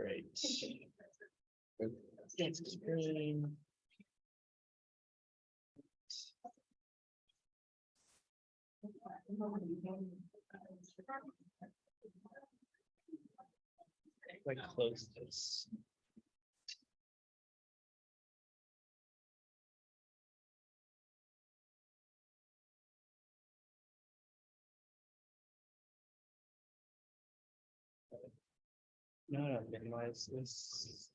Great. Screen. Like close this. No, minimize this.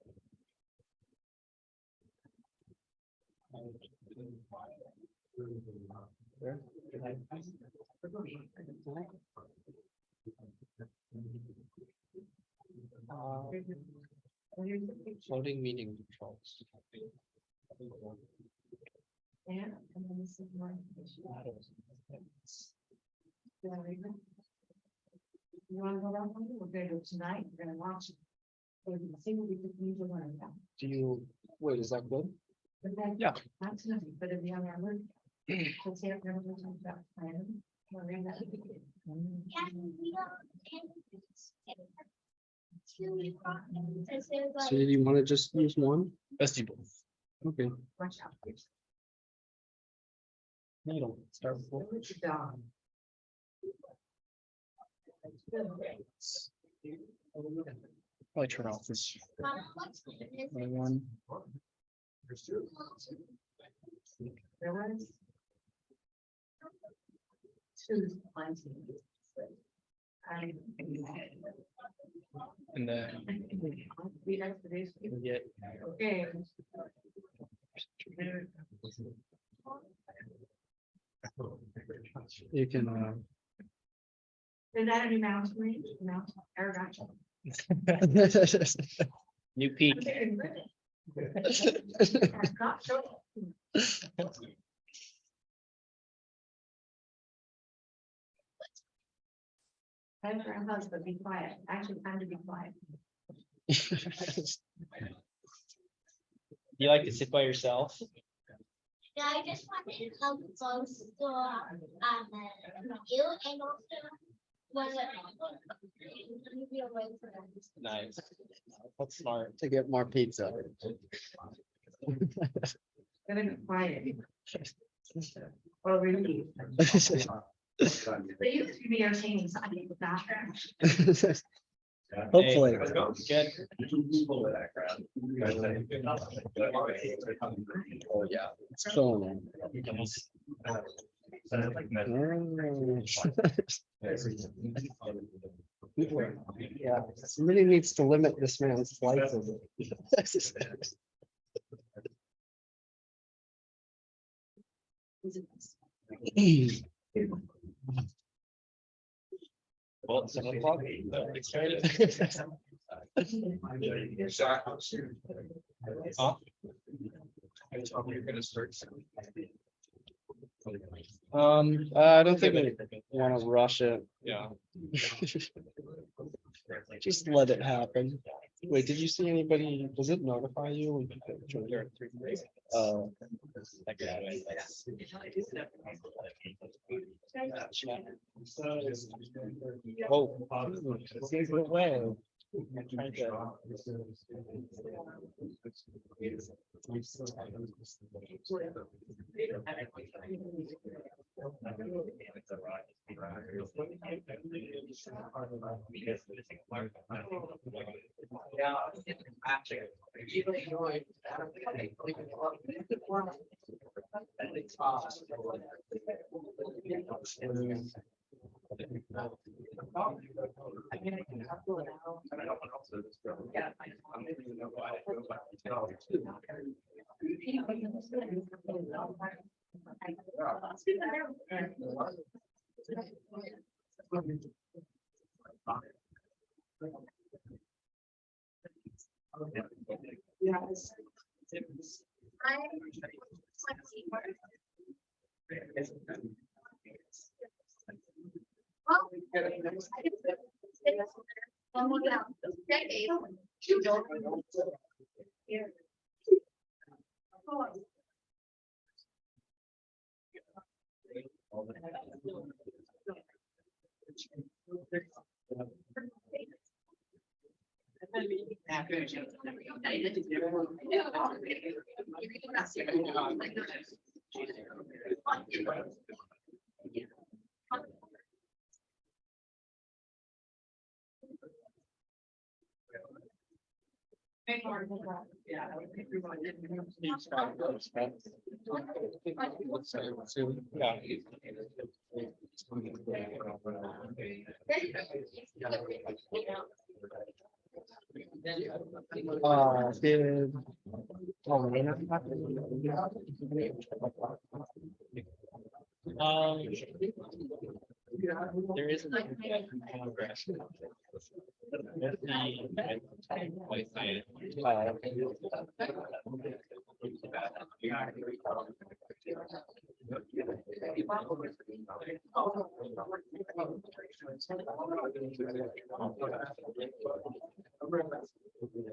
There. Floating meeting controls. Yeah, and then this is more. You wanna go down, we're gonna do it tonight, we're gonna watch it. So you can see what we just need to learn about. Do you, wait, is that good? But then, Yeah. not tonight, but if you have our work. So say if we're gonna talk about planning, we're in that. So did you want to just use one? Let's do both. Okay. Watch out, please. Needle, start with both. Put your dog. Probably turn off this one. There was. Two plenty. And then Be nice to these people. we get Okay. You can, Is that any mouse range? No, or gotcha. new peak. Not sure. Time for a husband, be quiet. Actually, time to be quiet. You like to sit by yourself? Yeah, I just wanted to help songs to you and also when Nice. That's smart. to get more pizza. Gonna be quiet. Or really. They used to be entertaining, so I think with that. Hopefully. Good. Oh, yeah. It's going Yeah, somebody needs to limit this man's slices. Well, it's 7 o'clock. Excited. Huh? You're gonna start. I don't think we want to rush it. Yeah. Just let it happen. Wait, did you see anybody? Does it notify you? when people join? Oh, give it away. Yes. Yeah. Did. Oh, Lena happen? There isn't. Congress.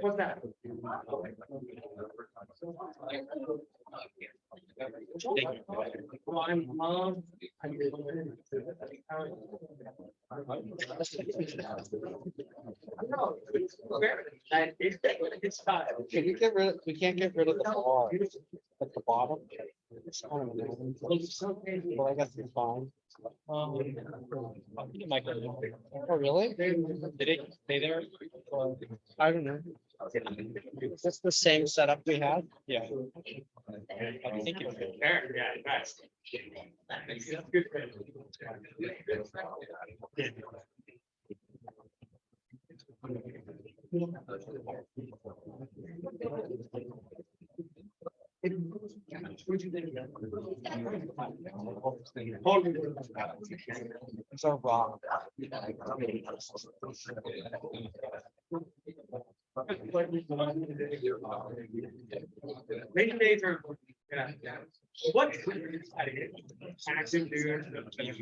What's that? It's fine. Can we get rid of, we can't get rid of the bar at the bottom? It's kind of annoying. Well, I guess it's fine. It might go. Oh, really? Did it stay there? I don't know. Is this the same setup we had? Yeah. I think it's. Yeah, nice. It's a rock. Maybe they are. What? Active dude. And finish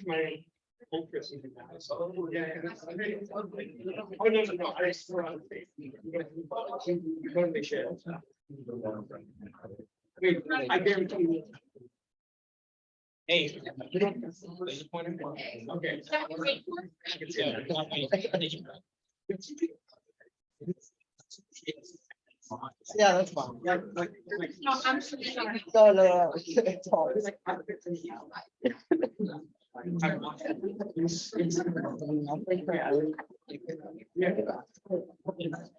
my interest in that. So, yeah. Oh, no, I just. I guarantee you. Hey. Okay. Yeah, that's fine. No, I'm sorry. No. It's all right.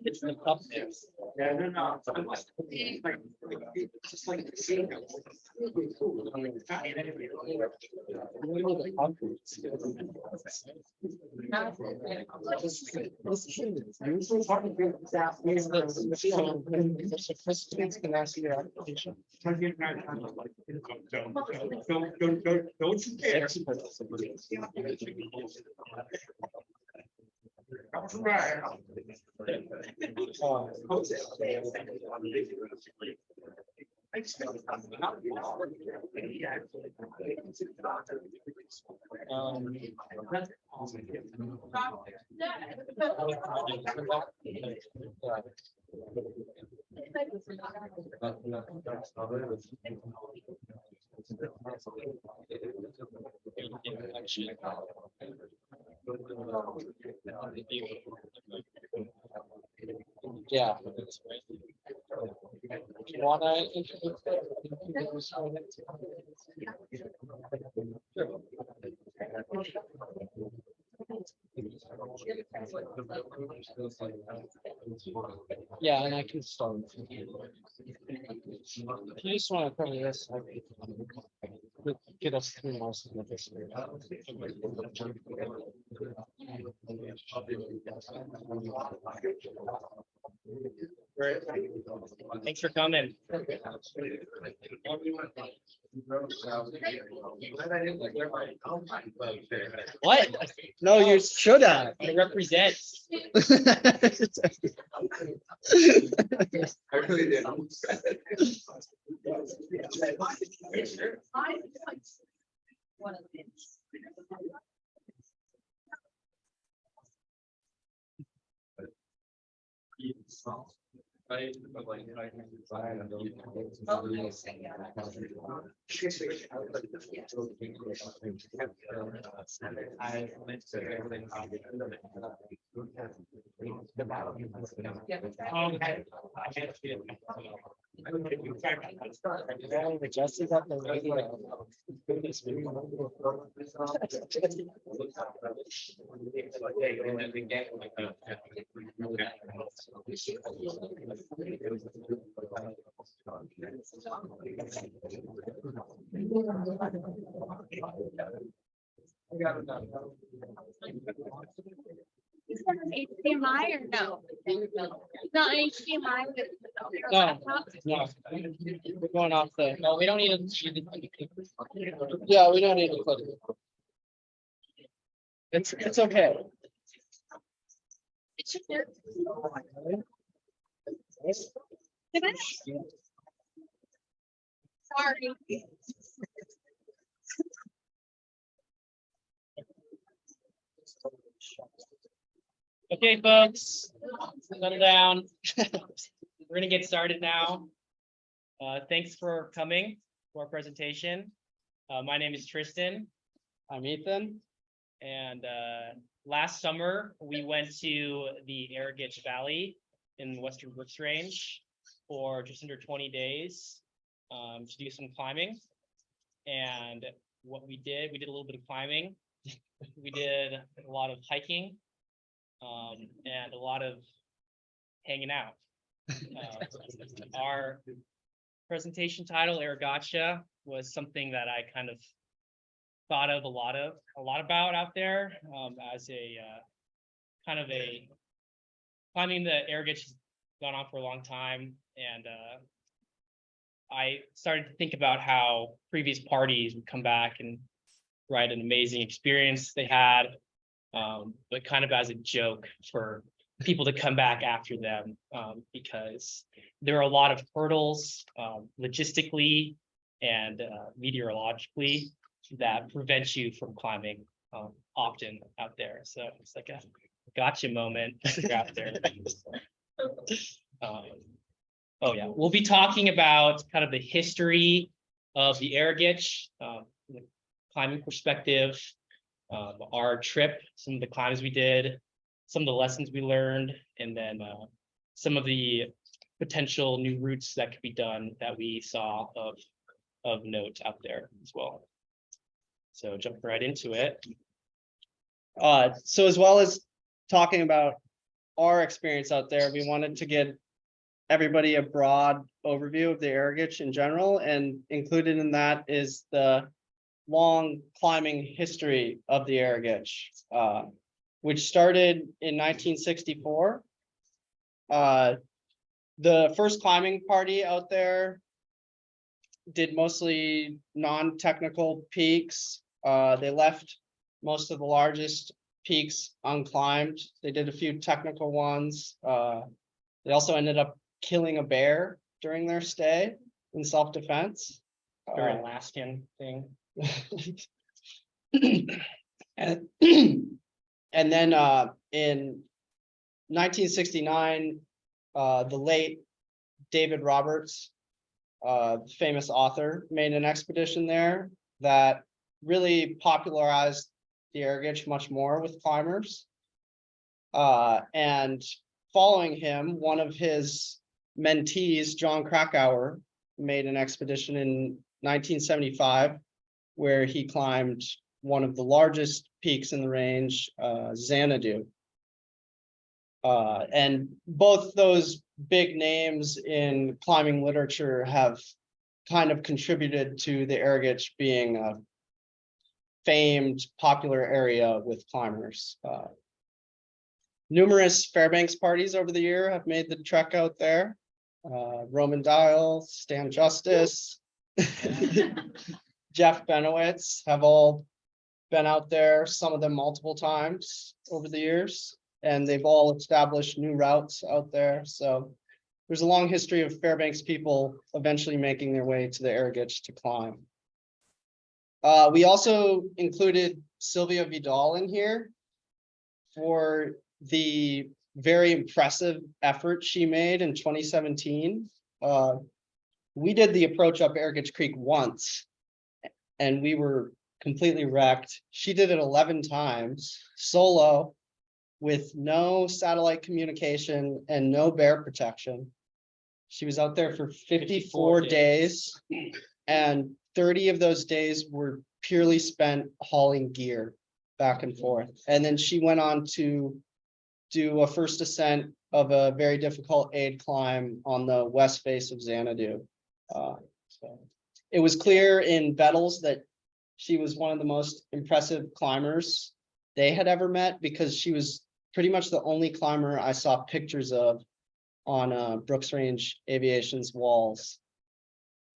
It's the cup. Yeah, no. It's just like. Participants can ask your application. Don't you care. Right. Yeah. You wanna introduce Yeah, and I can start. You just wanna cover this. Get us through most of this. Great. Thanks for coming. What? No, you should have. I represent. I really did. One of them. Jesse's up the radio. Is that an HDMI or no? Not an HDMI. No. No, we're going off the, No, we don't need to. yeah, we don't need to click it. It's okay. It should do. Did I? Sorry. Okay, folks, settle down. We're gonna get started now. Thanks for coming to our presentation. My name is Tristan, I'm Ethan. and last summer we went to the Arrogitch Valley in the Western Brooks Range for just under 20 days to do some climbing. And what we did a little bit of climbing. We did a lot of hiking. And a lot of hanging out. Our presentation title, Arrogatia, was something that I kind of thought of a lot about out there as a kind of a climbing the Arrogitch has gone on for a long time, and I started to think about how previous parties would come back and write an amazing experience they had. But kind of as a joke for people to come back after them, because there are a lot of hurdles logistically and meteorologically that prevent you from climbing often out there. So it's like a gotcha moment if you're out there. Oh yeah, we'll be talking about kind of the history of the Arrogitch, from the climbing perspective. Our trip, some of the climbs we did, some of the lessons we learned, and then some of the potential new routes that could be done that we saw of note out there as well. So jump right into it. So as well as talking about our experience out there, we wanted to get everybody a broad overview of the Arrogitch in general, and included in that is the long climbing history of the Arrogitch, which started in 1964. The first climbing party out there did mostly non-technical peaks. They left most of the largest peaks unclimbed. They did a few technical ones. They also ended up killing a bear during their stay in self-defense. Or Alaskan thing. And then in 1969, the late David Roberts, famous author, made an expedition there that really popularized the Arrogitch much more with climbers. And following him, one of his mentees, John Krakauer, made an expedition in 1975 where he climbed one of the largest peaks in the range, Xanadu. And both those big names in climbing literature have kind of contributed to the Arrogitch being a famed, popular area with climbers. Numerous Fairbanks parties over the year have made the trek out there. Roman Dial, Stan Justice, Jeff Benowitz have all been out there, some of them multiple times over the years, and they've all established new routes out there. So there's a long history of Fairbanks people eventually making their way to the Arrogitch to climb. We also included Sylvia Vidal in here for the very impressive effort she made in 2017. We did the approach up Arrogance Creek once, and we were completely wrecked. She did it 11 times solo with no satellite communication and no bear protection. She was out there for 54 days, and 30 of those days were purely spent hauling gear back and forth. And then she went on to do a first ascent of a very difficult aid climb on the west face of Xanadu. So it was clear in Bettles that she was one of the most impressive climbers they had ever met, because she was pretty much the only climber I saw pictures of on Brooks Range Aviation's walls.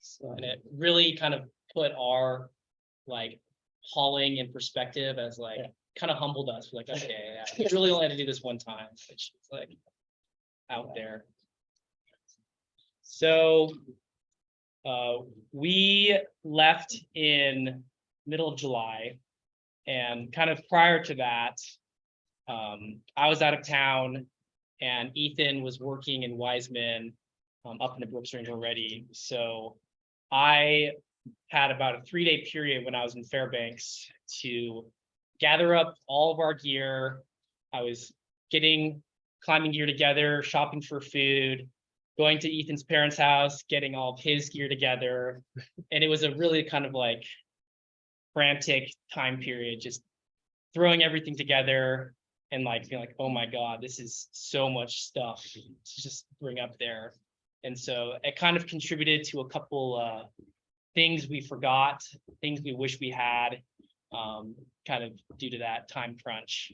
So, And it really kind of put our like hauling in perspective as like, Yeah. kind of humbled us. We're like, okay, yeah, we really only had to do this one time, which is like out there. So we left in middle of July, and kind of prior to that, I was out of town and Ethan was working in Wiseman up in the Brooks Range already. So I had about a 3-day period when I was in Fairbanks to gather up all of our gear. I was getting climbing gear together, shopping for food, going to Ethan's parents' house, getting all of his gear together. And it was a really kind of like frantic time period, just throwing everything together and like being like, oh my God, this is so much stuff to just bring up there. And so it kind of contributed to a couple things we forgot, things we wish we had, kind of due to that time crunch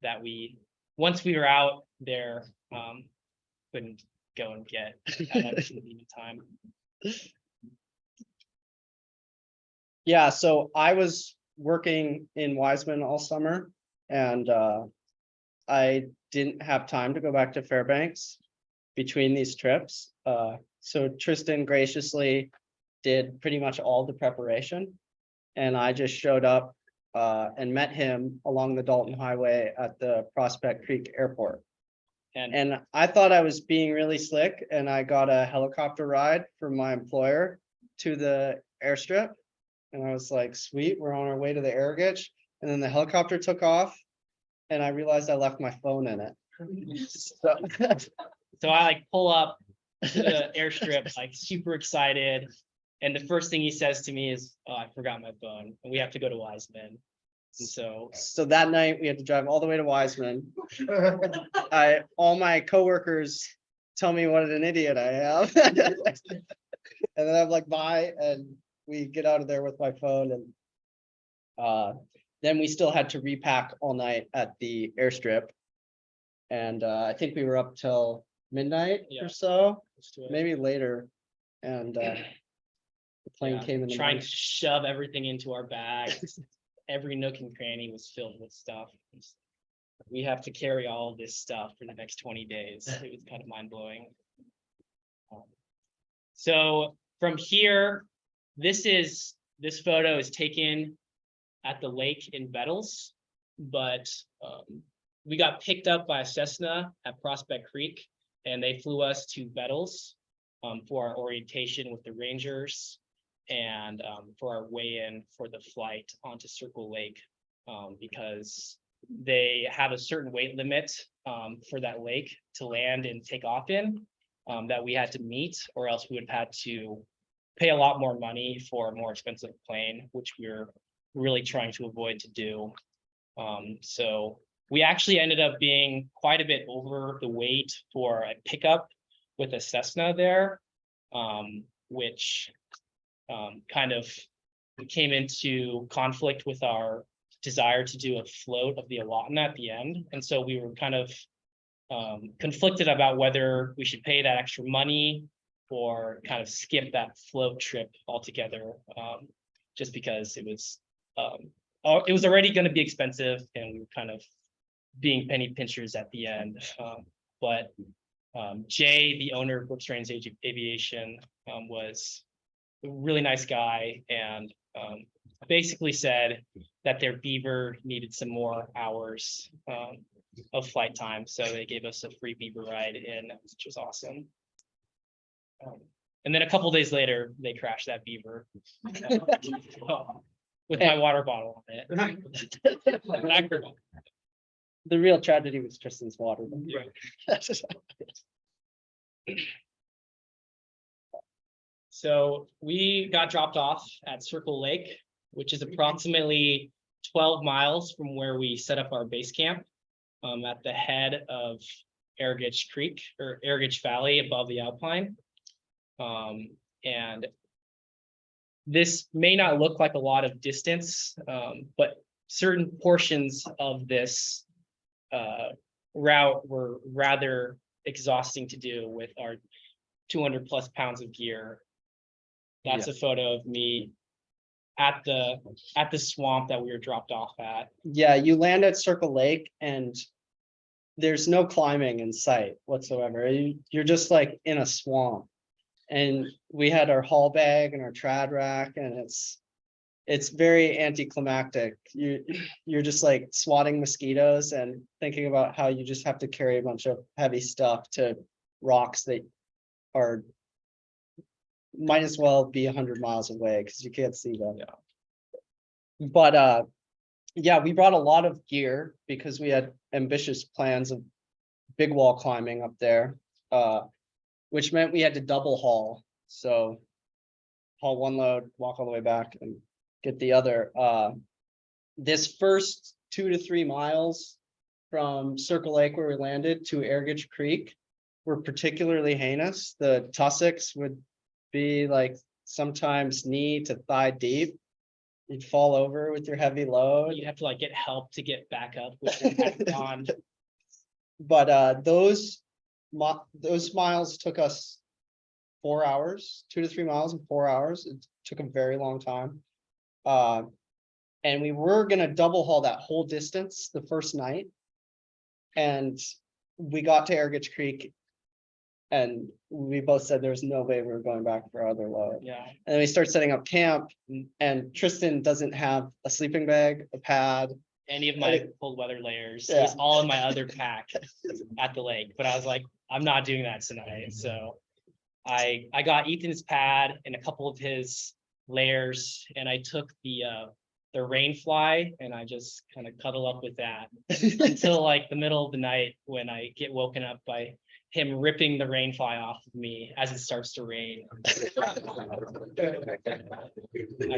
that we, once we were out there, couldn't go and get at that convenient time. yeah, so I was working in Wiseman all summer, and I didn't have time to go back to Fairbanks between these trips. So Tristan graciously did pretty much all the preparation, and I just showed up and met him along the Dalton Highway at the Prospect Creek Airport. And I thought I was being really slick, and I got a helicopter ride from my employer to the airstrip. And I was like, sweet, we're on our way to the air gauge. And then the helicopter took off, and I realized I left my phone in it. So, So I like pull up to the airstrip, like super excited. And the first thing he says to me is, oh, I forgot my phone and we have to go to Wiseman. And so that night we had to drive all the way to Wiseman. All my coworkers tell me what an idiot I am. And then I'm like, bye, and we get out of there with my phone. And then we still had to repack all night at the airstrip. And I think we were up till midnight Yeah. or so, let's do it. maybe later. And the plane Yeah, came in the trying morning. to shove everything into our bags. Every nook and cranny was filled with stuff. We have to carry all of this stuff for the next 20 days. It was kind of mind blowing. So from here, this photo is taken at the lake in Bettles, but we got picked up by a Cessna at Prospect Creek, and they flew us to Bettles for our orientation with the Rangers and for our weigh-in for the flight onto Circle Lake, because they have a certain weight limit for that lake to land and take off in that we had to meet, or else we would have had to pay a lot more money for a more expensive plane, which we're really trying to avoid to do. So we actually ended up being quite a bit over the weight for a pickup with a Cessna there, which kind of came into conflict with our desire to do a float of the Alatan at the end. And so we were kind of conflicted about whether we should pay that extra money or kind of skip that float trip altogether, just because it was already going to be expensive and we were kind of being penny pinchers at the end. But Jay, the owner of Brooks Range Aviation, was a really nice guy, and basically said that their Beaver needed some more hours of flight time, so they gave us a free beaver ride in, which was awesome. And then a couple days later, they crashed that beaver. With my water bottle on it. The real tragedy was Tristan's water. So we got dropped off at Circle Lake, which is approximately 12 miles from where we set up our base camp. At the head of Arrogage Creek or Arrogage Valley above the Alpine. And this may not look like a lot of distance, but certain portions of this route were rather exhausting to do with our 200 plus pounds of gear. That's a photo of me at the swamp that we were dropped off at. Yeah, you land at Circle Lake and there's no climbing in sight whatsoever. You're just like in a swamp. And we had our haul bag and our trad rack, and it's very anticlimactic. You're just like swatting mosquitoes and thinking about how you just have to carry a bunch of heavy stuff to rocks that are might as well be 100 miles away because you can't see them. Yeah. But yeah, we brought a lot of gear because we had ambitious plans of big wall climbing up there, which meant we had to double haul. So haul one load, walk all the way back and get the other. This first 2 to 3 miles from Circle Lake where we landed to Arrogage Creek were particularly heinous. The tussocks would be like sometimes knee to thigh deep. You'd fall over with your heavy load. You have to like get help to get back up with your hat on. But those miles took us 4 hours, 2 to 3 miles in 4 hours. It took a very long time. And we were gonna double haul that whole distance the first night. And we got to Arrogage Creek. And we both said there was no way we were going back for our other load. Yeah. And then we start setting up camp, and Tristan doesn't have a sleeping bag, a pad. Any of my cold weather layers. It Yeah. was all in my other pack at the lake, but I was like, I'm not doing that tonight. So I got Ethan's pad and a couple of his layers, and I took the rain fly and I just kind of cuddle up with that until like the middle of the night when I get woken up by him ripping the rain fly off of me as it starts to rain. I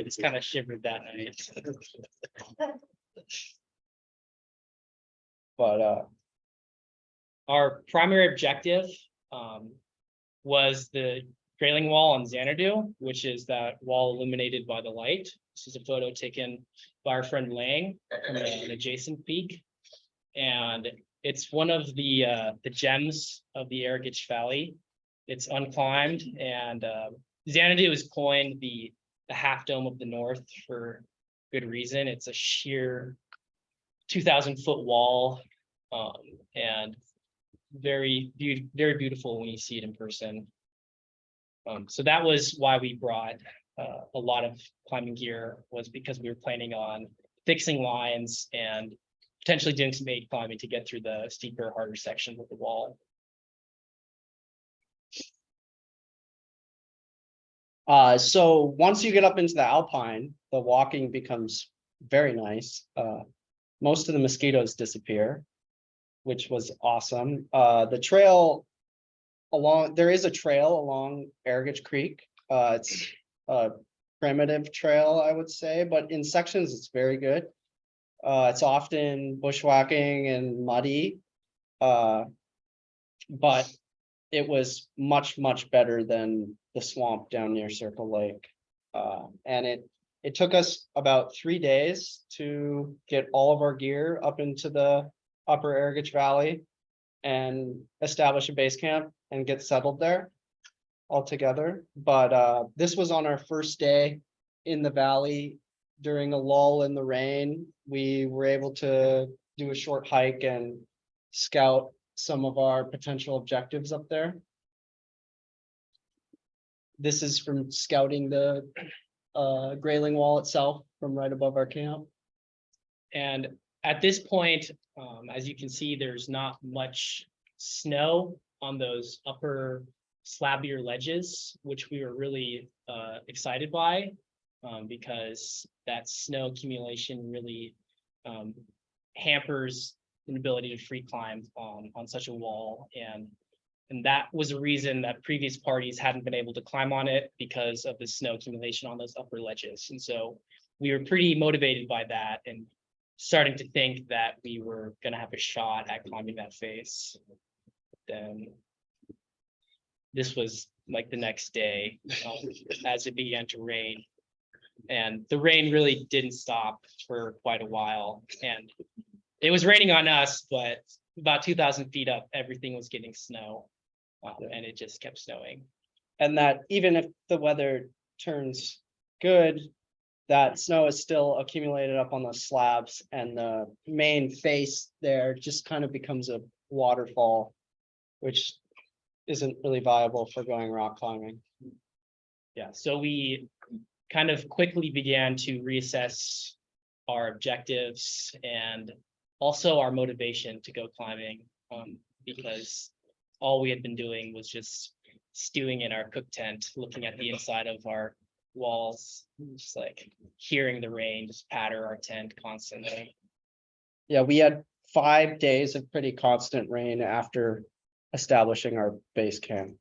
just kind of shivered that night. But Our primary objective was the Grayling Wall on Xanadu, which is that wall illuminated by the light. This is a photo taken by our friend Lang from an adjacent peak. And it's one of the gems of the Arrogage Valley. It's unclimbed, and Xanadu is coined the half dome of the north for good reason. It's a sheer 2,000-foot wall, and very beautiful when you see it in person. So that was why we brought a lot of climbing gear, was because we were planning on fixing lines and potentially doing some aid climbing to get through the steeper, harder sections of the wall. So once you get up into the Alpine, the walking becomes very nice. Most of the mosquitoes disappear, which was awesome. The trail there is a trail along Arrogage Creek. It's a primitive trail, I would say, but in sections it's very good. It's often bushwhacking and muddy, but it was much better than the swamp down near Circle Lake. And it took us about 3 days to get all of our gear up into the upper Arrogage Valley and establish a base camp and get settled there altogether. But this was on our first day in the valley. During a lull in the rain, we were able to do a short hike and scout some of our potential objectives up there. This is from scouting the Grayling Wall itself from right above our camp. And at this point, as you can see, there's not much snow on those upper slabbier ledges, which we were really excited by. Because that snow accumulation really hampers an ability to free climb on such a wall. And that was a reason that previous parties hadn't been able to climb on it because of the snow accumulation on those upper ledges. And so we were pretty motivated by that and starting to think that we were gonna have a shot at climbing that face. Then this was like the next day, as it began to rain. And the rain really didn't stop for quite a while. And it was raining on us, but about 2,000 feet up, everything was getting snow. And it just kept snowing. And that even if the weather turns good, that snow is still accumulated up on the slabs, and the main face there just kind of becomes a waterfall, which isn't really viable for going rock climbing. Yeah, so we kind of quickly began to reassess our objectives and also our motivation to go climbing, because all we had been doing was just stewing in our cook tent, looking at the inside of our walls, just like hearing the rain just patter our tent constantly. Yeah, we had 5 days of pretty constant rain after establishing our base camp.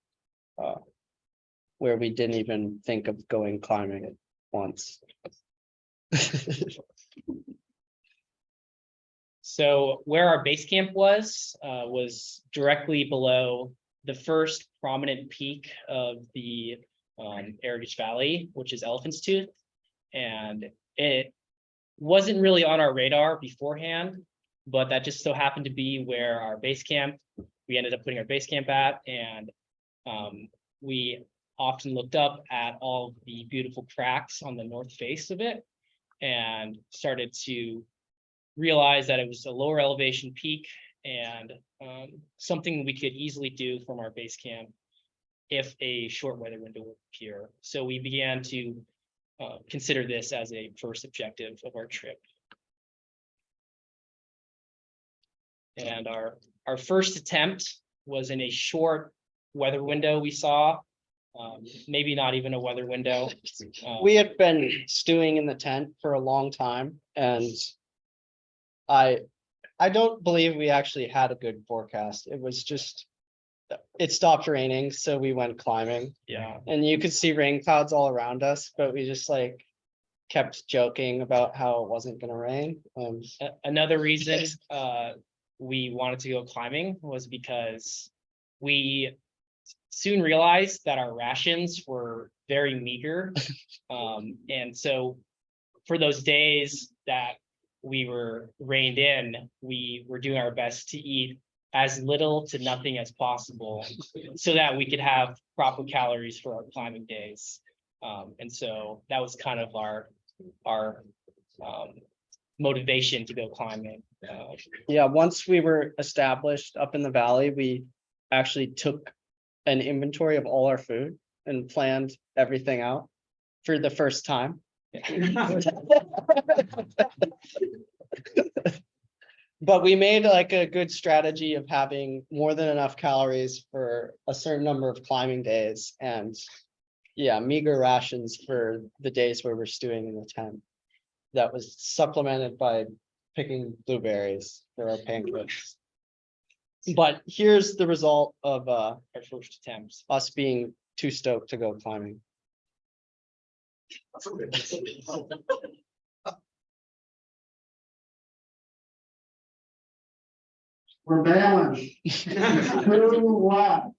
Where we didn't even think of going climbing once. So where our base camp was directly below the first prominent peak of the Arrogance Valley, which is Elephant's Tooth. And it wasn't really on our radar beforehand, but that just so happened to be where our base camp, we ended up putting our base camp at. And we often looked up at all the beautiful cracks on the north face of it and started to realize that it was a lower elevation peak and something we could easily do from our base camp if a short weather window would appear. So we began to consider this as a first objective of our trip. And our first attempt was in a short weather window we saw, maybe not even a weather window. We had been stewing in the tent for a long time, and I don't believe we actually had a good forecast. It was just, it stopped raining, so we went climbing. Yeah. And you could see rain clouds all around us, but we just like kept joking about how it wasn't gonna rain. Another reason we wanted to go climbing was because we soon realized that our rations were very meager. And so for those days that we were reined in, we were doing our best to eat as little to nothing as possible so that we could have proper calories for our climbing days. And so that was kind of our motivation to go climbing. Yeah, once we were established up in the valley, we actually took an inventory of all our food and planned everything out for the first time. But we made like a good strategy of having more than enough calories for a certain number of climbing days, and yeah, meager rations for the days where we're stewing in the tent. That was supplemented by picking blueberries for our pancakes. But here's the result of Our first attempts. us being too stoked to go climbing. We're balanced. 2-1.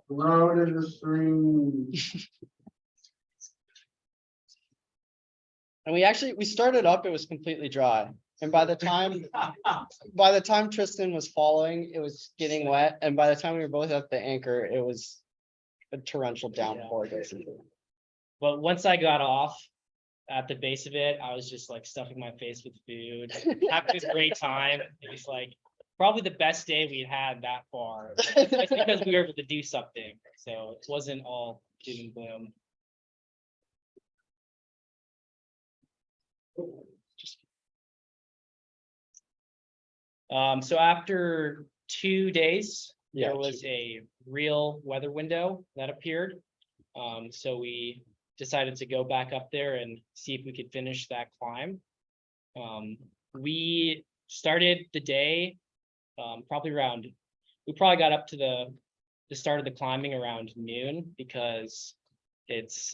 Road is a stream. And we started up, it was completely dry. And by the time Tristan was following, it was getting wet. And by the time we were both at the anchor, it was a torrential downpour, basically. But once I got off at the base of it, I was just like stuffing my face with food, having a great time. It was like probably the best day we'd had that far. It's because we were able to do something. So it wasn't all doom and gloom. So after 2 days, Yeah, there was a real weather window that appeared. So we decided to go back up there and see if we could finish that climb. We started the day, probably around, we probably got up to the start of the climbing around noon because it's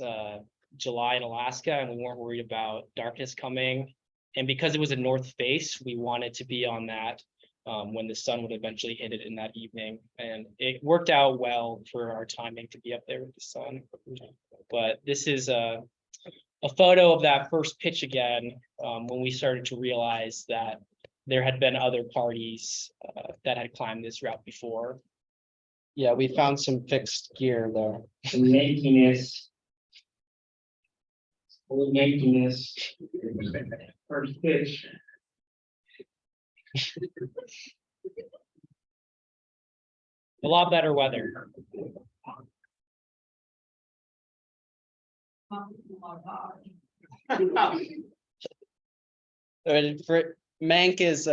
July in Alaska and we weren't worried about darkness coming. And because it was a north face, we wanted to be on that when the sun would eventually hit it in that evening. And it worked out well for our timing to be up there with the sun. But this is a photo of that first pitch again, when we started to realize that there had been other parties that had climbed this route before. yeah, we found some fixed gear there. Making this. We're making this. First pitch. A lot better weather. Mank is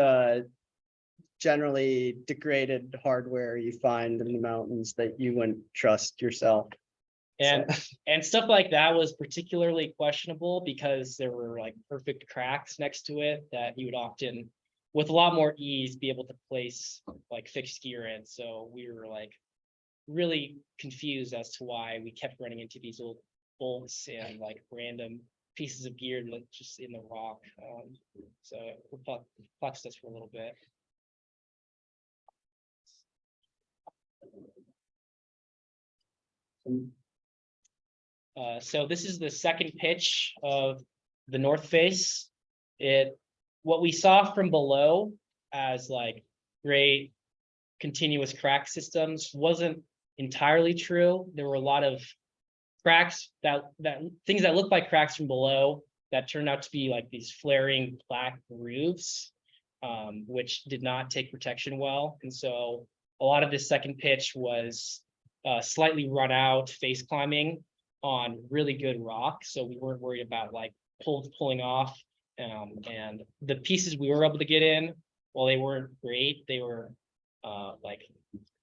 generally degraded hardware you find in the mountains that you wouldn't trust yourself. And and stuff like that was particularly questionable because there were like perfect cracks next to it that you would often, with a lot more ease, be able to place like fixed gear in. So we were like really confused as to why we kept running into these old bolts and like random pieces of gear just in the rock. So it perplexed us for a little bit. So this is the second pitch of the North Face. What we saw from below as like great continuous crack systems wasn't entirely true. There were a lot of cracks that things that looked like cracks from below that turned out to be like these flaring black grooves, which did not take protection well. And so a lot of this second pitch was slightly run out face climbing on really good rock. So we weren't worried about like pulling off. And the pieces we were able to get in, while they weren't great, they were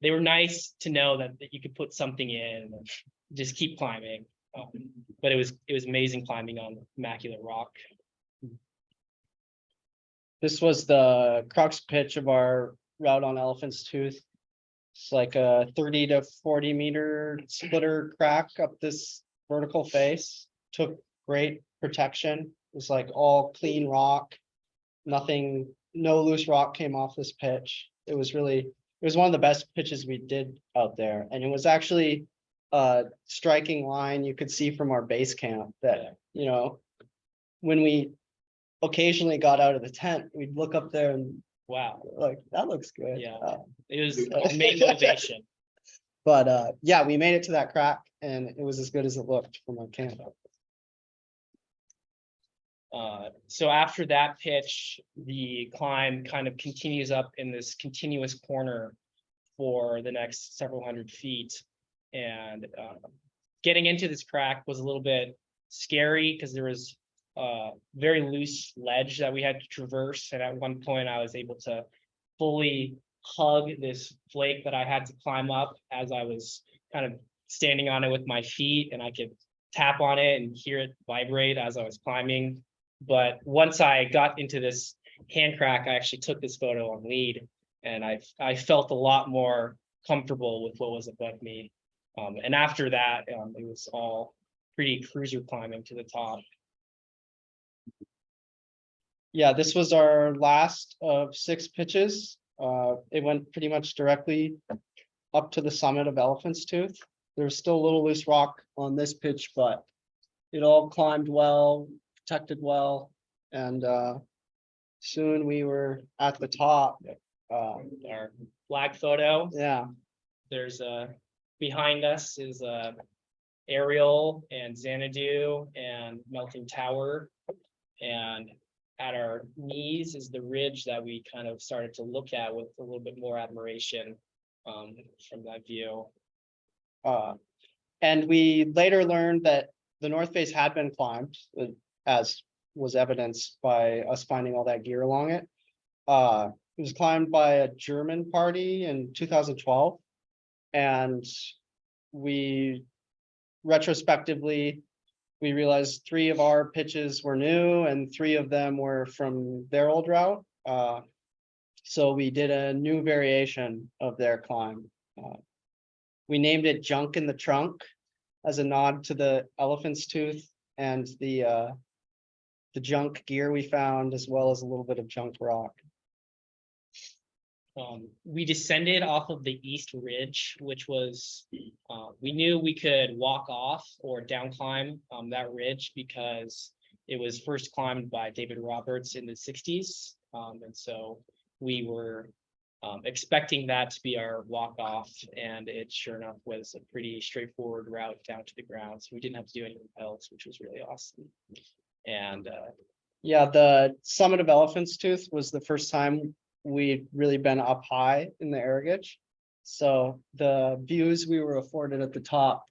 they were nice to know that you could put something in and just keep climbing. But it was amazing climbing on immaculate rock. This was the crux pitch of our route on Elephant's Tooth. It's like a 30 to 40 meter splitter crack up this vertical face. Took great protection. It was like all clean rock. Nothing, no loose rock came off this pitch. It was one of the best pitches we did out there. And it was actually a striking line you could see from our base camp that, you know, when we occasionally got out of the tent, we'd look up there and Wow. like, that looks good. Yeah. It was a main motivation. But yeah, we made it to that crack and it was as good as it looked from our camp. So after that pitch, the climb kind of continues up in this continuous corner for the next several hundred feet. And getting into this crack was a little bit scary because there was very loose ledge that we had to traverse. And at one point I was able to fully hug this flake that I had to climb up as I was kind of standing on it with my feet, and I could tap on it and hear it vibrate as I was climbing. But once I got into this hand crack, I actually took this photo on lead, and I felt a lot more comfortable with what was above me. And after that, it was all pretty cruiser climbing to the top. Yeah, this was our last of 6 pitches. It went pretty much directly up to the summit of Elephant's Tooth. There's still a little loose rock on this pitch, but it all climbed well, protected well, and soon we were at the top. Our flag photo, Yeah, there's behind us is Ariel and Xanadu and Melting Tower. And at our knees is the ridge that we kind of started to look at with a little bit more admiration from that view. And we later learned that the North Face had been climbed, as was evidenced by us finding all that gear along it. It was climbed by a German party in 2012. And we retrospectively, we realized 3 of our pitches were new and 3 of them were from their old route. So we did a new variation of their climb. We named it Junk in the Trunk as a nod to the elephant's tooth and the junk gear we found, as well as a little bit of junk rock. We descended off of the east ridge, which was, we knew we could walk off or down climb that ridge because it was first climbed by David Roberts in the 60s. And so we were expecting that to be our walk off, and it sure enough was a pretty straightforward route down to the ground. So we didn't have to do any rappels, which was really awesome. And Yeah, the summit of Elephant's Tooth was the first time we'd really been up high in the Arrogage. So the views we were afforded at the top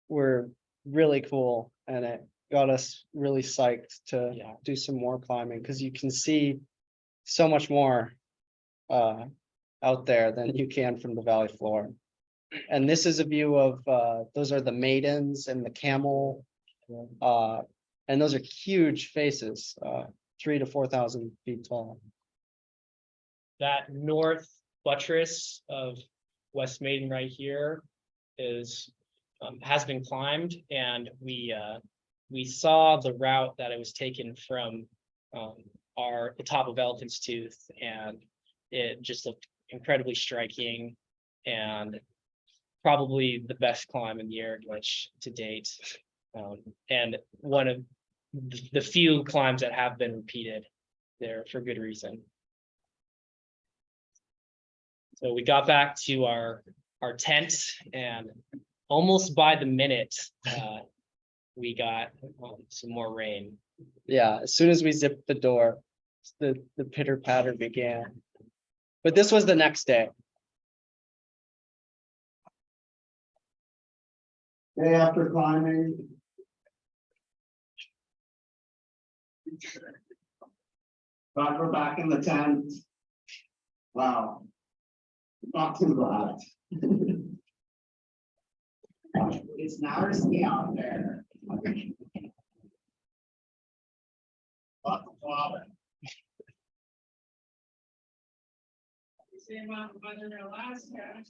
were really cool, and it got us really psyched to Yeah. do some more climbing, because you can see so much more out there than you can from the valley floor. And this is a view of those are the maidens and the camel. And those are huge faces, 3,000 to 4,000 feet tall. that north buttress of West Maiden right here is has been climbed, and we saw the route that it was taken from the top of Elephant's Tooth, and it just looked incredibly striking and probably the best climb in the Arrogage to date, and one of the few climbs that have been repeated there for good reason. So we got back to our tent, and almost by the minute, we got some more rain. Yeah, as soon as we zipped the door, the pitter patter began. But this was the next day. Day after climbing. We're back in the tent. Wow. Not too bad. It's nasty out there. Lots of water. Same amount of weather in Alaska.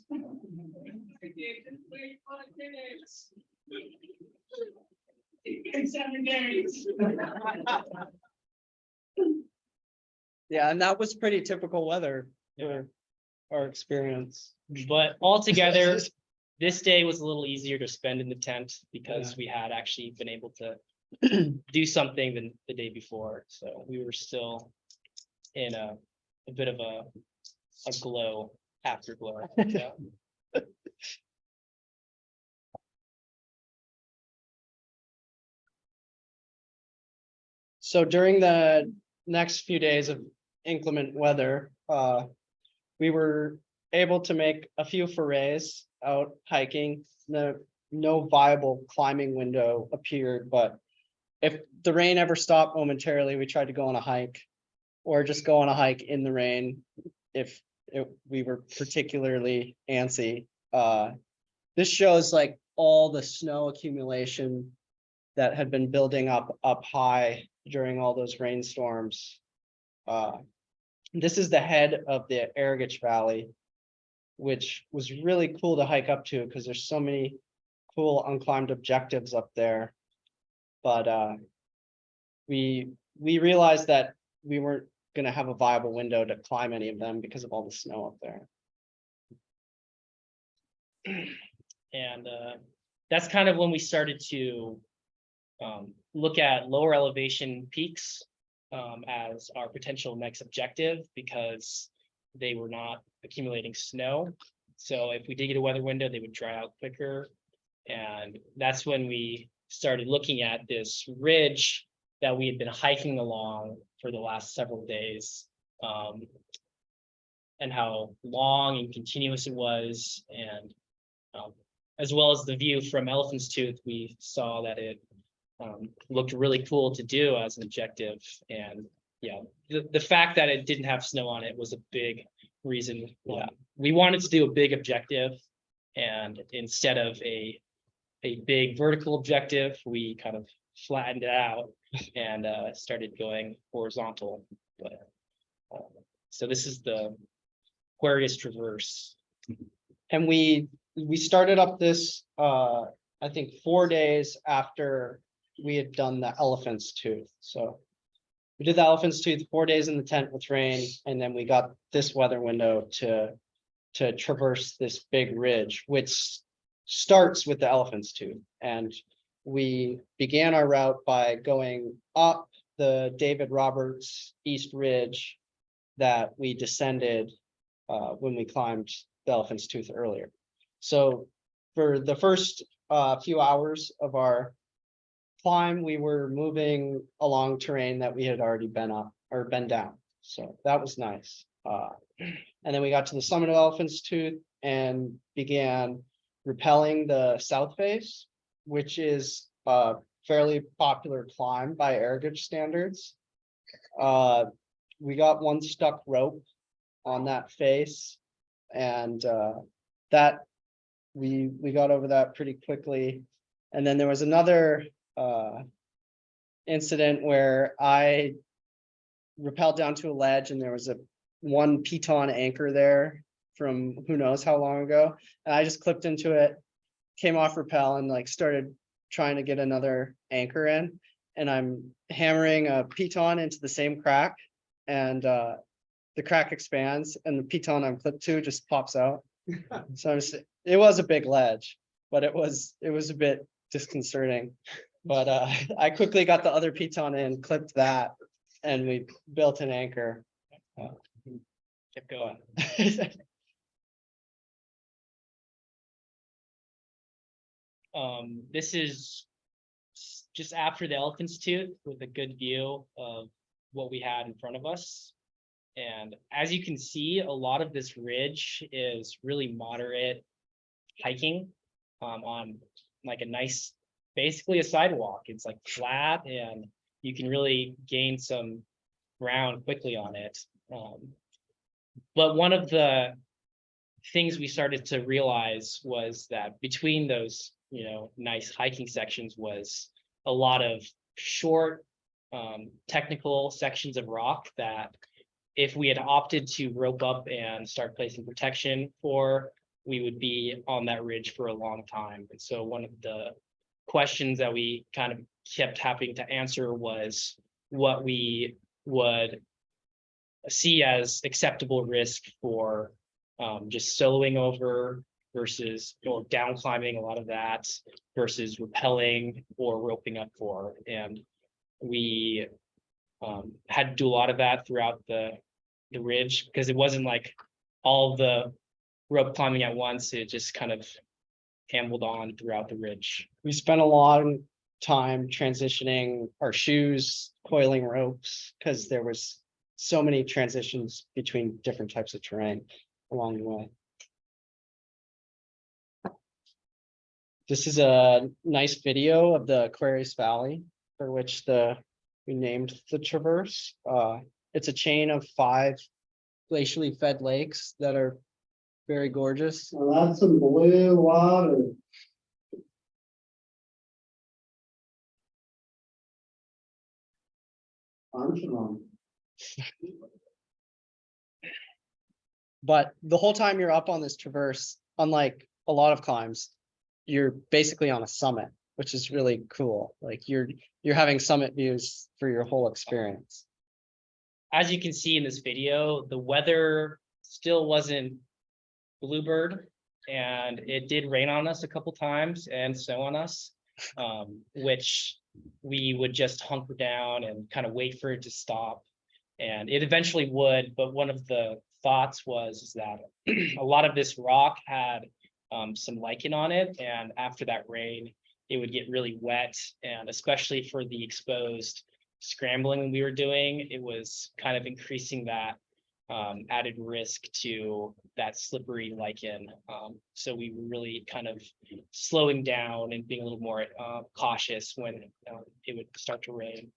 In 7 days. Yeah, and that was pretty typical weather for our experience. But altogether, this day was a little easier to spend in the tent because we had actually been able to do something than the day before. So we were still in a bit of a glow, afterglow. Yeah. So during the next few days of inclement weather, we were able to make a few forays out hiking. No viable climbing window appeared, but if the rain ever stopped momentarily, we tried to go on a hike, or just go on a hike in the rain if we were particularly antsy. This shows like all the snow accumulation that had been building up high during all those rainstorms. This is the head of the Arrogage Valley, which was really cool to hike up to because there's so many cool unclimbed objectives up there. But we realized that we weren't going to have a viable window to climb any of them because of all the snow up there. And that's kind of when we started to look at lower elevation peaks as our potential next objective, because they were not accumulating snow. So if we did get a weather window, they would dry out quicker. And that's when we started looking at this ridge that we had been hiking along for the last several days, and how long and continuous it was. And as well as the view from Elephant's Tooth, we saw that it looked really cool to do as an objective. And yeah, the fact that it didn't have snow on it was a big reason. We wanted to do a big objective, and instead of a big vertical objective, we kind of flattened it out and started going horizontal. But so this is the Aquarius Traverse. And we started up this, I think 4 days after we had done the Elephant's Tooth, so. We did the Elephant's Tooth 4 days in the tent with rain, and then we got this weather window to traverse this big ridge, which starts with the Elephant's Tooth. And we began our route by going up the David Roberts East Ridge that we descended when we climbed the Elephant's Tooth earlier. So for the first few hours of our climb, we were moving along terrain that we had already been up or been down. So that was nice. And then we got to the summit of Elephant's Tooth and began rappelling the south face, which is a fairly popular climb by air gauge standards. We got one stuck rope on that face, and that we got over that pretty quickly. And then there was another incident where I rappelled down to a ledge, and there was one piton anchor there from who knows how long ago, and I just clipped into it, came off rappel, and like started trying to get another anchor in, and I'm hammering a piton into the same crack, and the crack expands, and the piton I'm clipped to just pops out. So it was a big ledge, but it was a bit disconcerting. But I quickly got the other piton in, clipped that, and we built an anchor. Kept going. This is just after the Elephant's Tooth with a good view of what we had in front of us. And as you can see, a lot of this ridge is really moderate hiking on like a nice, basically a sidewalk. It's like flat, and you can really gain some ground quickly on it. But one of the things we started to realize was that between those, nice hiking sections was a lot of short, technical sections of rock that if we had opted to rope up and start placing protection for, we would be on that ridge for a long time. And so one of the questions that we kind of kept having to answer was what we would see as acceptable risk for just soloing over versus down climbing a lot of that versus rappelling or roping up for. And we had to do a lot of that throughout the ridge, because it wasn't like all the rope climbing at once. It just kind of ambled on throughout the ridge. We spent a long time transitioning our shoes, coiling ropes, because there was so many transitions between different types of terrain along the way. This is a nice video of the Aquarius Valley, for which we named the Traverse. It's a chain of 5 glacially fed lakes that are very gorgeous. Well, that's some blue water. But the whole time you're up on this traverse, unlike a lot of climbs, you're basically on a summit, which is really cool. Like you're having summit views for your whole experience. As you can see in this video, the weather still wasn't bluebird, and it did rain on us a couple times and snow on us, which we would just hunker down and kind of wait for it to stop. And it eventually would, but one of the thoughts was that a lot of this rock had some lichen on it, and after that rain, it would get really wet, and especially for the exposed scrambling we were doing, it was kind of increasing that added risk to that slippery lichen. So we were really kind of slowing down and being a little more cautious when it would start to rain.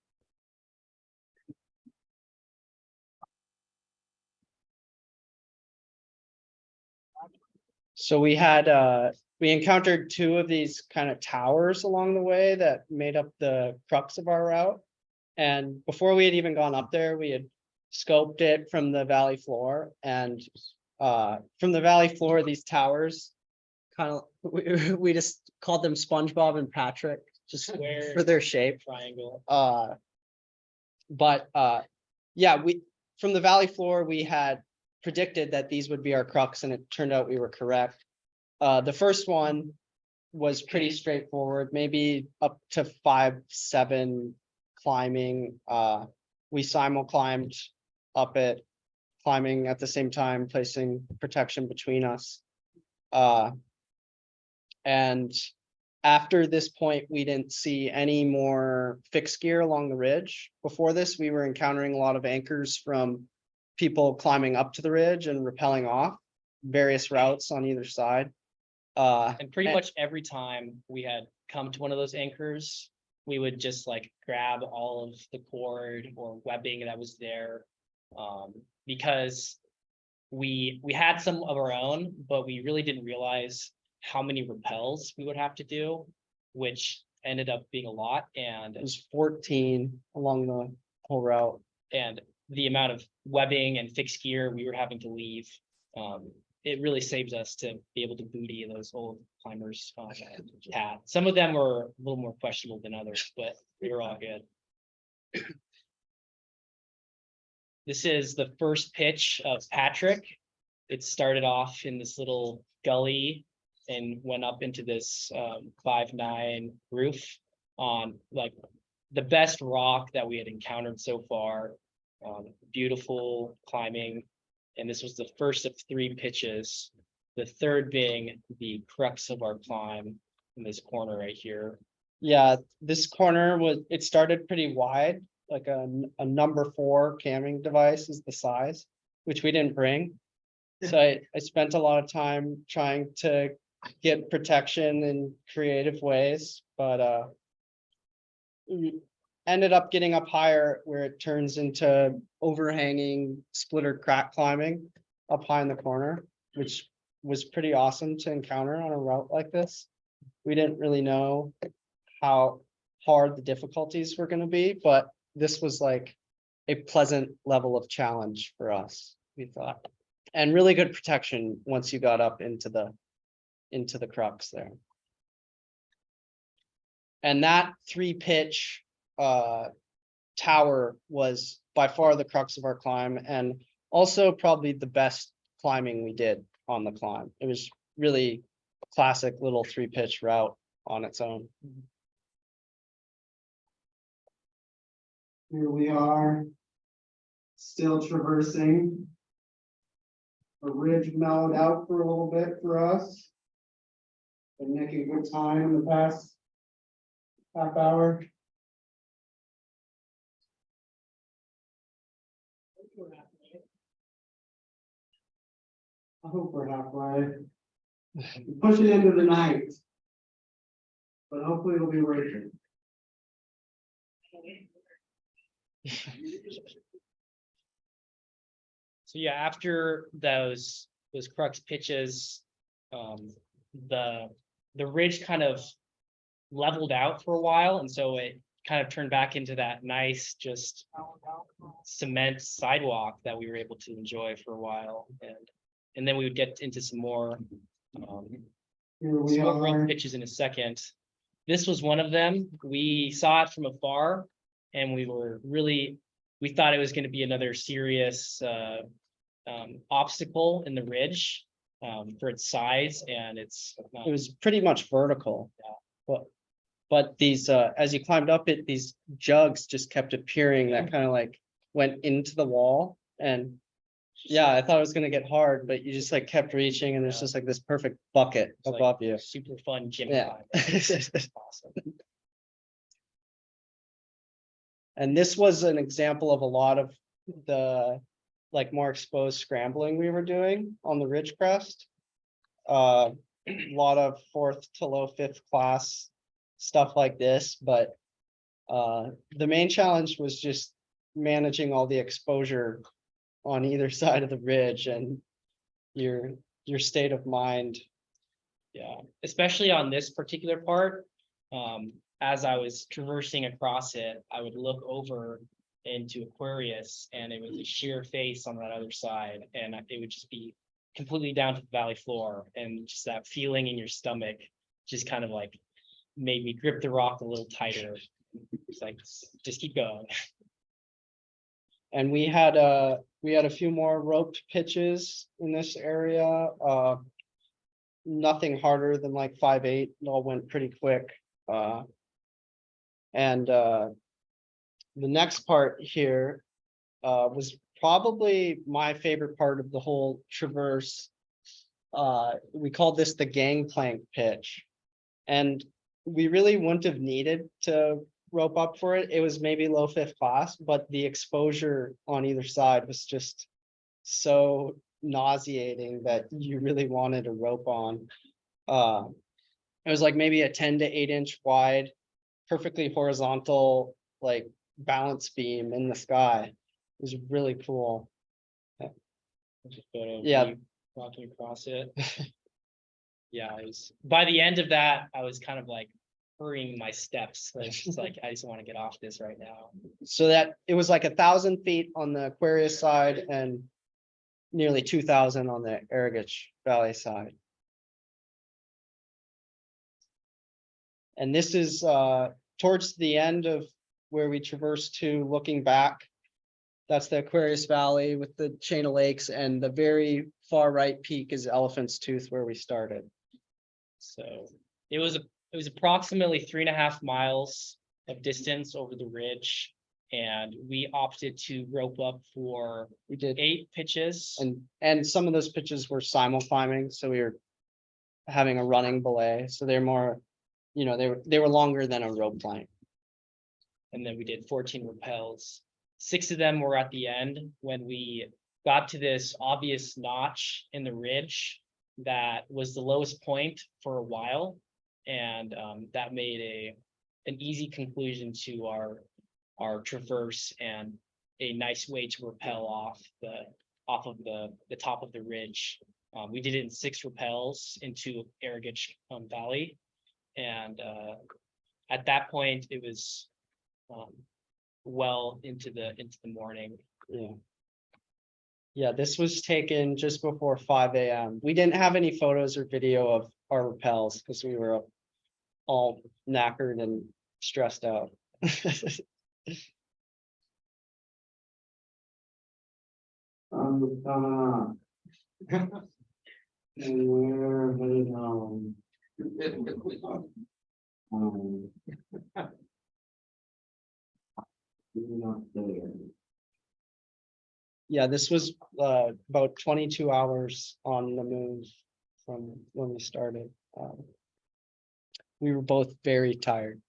So we had, we encountered two of these kind of towers along the way that made up the crux of our route. And before we had even gone up there, we had scoped it from the valley floor and from the valley floor, these towers kind of, we just called them SpongeBob and Patrick, just Square. for their shape. Triangle. But yeah, from the valley floor, we had predicted that these would be our crux, and it turned out we were correct. The first one was pretty straightforward, maybe up to 5-7 climbing. We simul climbed up it, climbing at the same time, placing protection between us. And after this point, we didn't see any more fixed gear along the ridge. Before this, we were encountering a lot of anchors from people climbing up to the ridge and rappelling off various routes on either side. And pretty much every time we had come to one of those anchors, we would just like grab all of the cord or webbing that was there. Because we had some of our own, but we really didn't realize how many rappels we would have to do, which ended up being a lot. And It was 14 along the whole route. and the amount of webbing and fixed gear we were having to leave, it really saves us to be able to booty those old climbers path. Some of them were a little more questionable than others, but they were all good. This is the first pitch of Patrick. It started off in this little gully and went up into this 5'9" roof on like the best rock that we had encountered so far. Beautiful climbing, and this was the first of 3 pitches, the third being the crux of our climb in this corner right here. Yeah, this corner it started pretty wide, like a number 4 camming device is the size, which we didn't bring. So I spent a lot of time trying to get protection in creative ways, but ended up getting up higher where it turns into overhanging splitter crack climbing up high in the corner, which was pretty awesome to encounter on a route like this. We didn't really know how hard the difficulties were going to be, but this was like a pleasant level of challenge for us, we thought, and really good protection once you got up into the crux there. And that 3-pitch tower was by far the crux of our climb, and also probably the best climbing we did on the climb. It was really classic little 3-pitch route on its own. Here we are, still traversing. The ridge mellowed out for a little bit for us. Been making good time in the past half hour. I hope we're halfway. Pushing into the night. But hopefully it'll be worth it. So yeah, after those crux pitches, the ridge kind of leveled out for a while, and so it kind of turned back into that nice just cement sidewalk that we were able to enjoy for a while, and then we would get into some more growth pitches in a second. This was one of them. We saw it from afar, and we thought it was going to be another serious obstacle in the ridge for its size, and it was pretty much vertical. Yeah. But these as you climbed up it, these jugs just kept appearing that kind of like went into the wall, and yeah, I thought it was gonna get hard, but you just like kept reaching, and there's just like this perfect bucket above you. Super fun gym. Yeah. Awesome. And this was an example of a lot of the like more exposed scrambling we were doing on the ridge crest. A lot of fourth to low fifth class stuff like this, but the main challenge was just managing all the exposure on either side of the ridge and your state of mind. Yeah, especially on this particular part. As I was traversing across it, I would look over into Aquarius and it was a sheer face on that other side, and it would just be completely down to the valley floor, and just that feeling in your stomach just kind of like made me grip the rock a little tighter. It's like, just keep going. And we had a few more roped pitches in this area. Nothing harder than like 5/8. It all went pretty quick. And the next part here was probably my favorite part of the whole traverse. We called this the gangplank pitch. And we really wouldn't have needed to rope up for it. It was maybe low fifth class, but the exposure on either side was just so nauseating that you really wanted a rope on. It was like maybe a 10 to 8 inch wide, perfectly horizontal, like balance beam in the sky. It was really cool. Just photo of Yeah. me walking across it. Yeah, I was, by the end of that, I was kind of like hurrying my steps. Like, it's like, I just want to get off this right now. So that it was like 1,000 feet on the Aquarius side and nearly 2,000 on the Arrogich Valley side. And this is towards the end of where we traversed to, looking back. That's the Aquarius Valley with the chain of lakes, and the very far right peak is Elephant's Tooth where we started. So it was approximately 3.5 miles of distance over the ridge. And we opted to rope up for We did, 8 pitches. and some of those pitches were simul climbing, so we were having a running belay, so they're more, you know, they were longer than a rope plank. And then we did 14 rappels. 6 of them were at the end when we got to this obvious notch in the ridge that was the lowest point for a while. And that made an easy conclusion to our traverse and a nice way to rappel off of the top of the ridge. We did it in 6 rappels into Arrogich Valley. And at that point, it was well into the morning. Yeah. Yeah, this was taken just before 5 a.m. We didn't have any photos or video of our rappels because we were all knackered and stressed out. And we're headed home. Yeah, this was about 22 hours on the move from when we started. We were both very tired.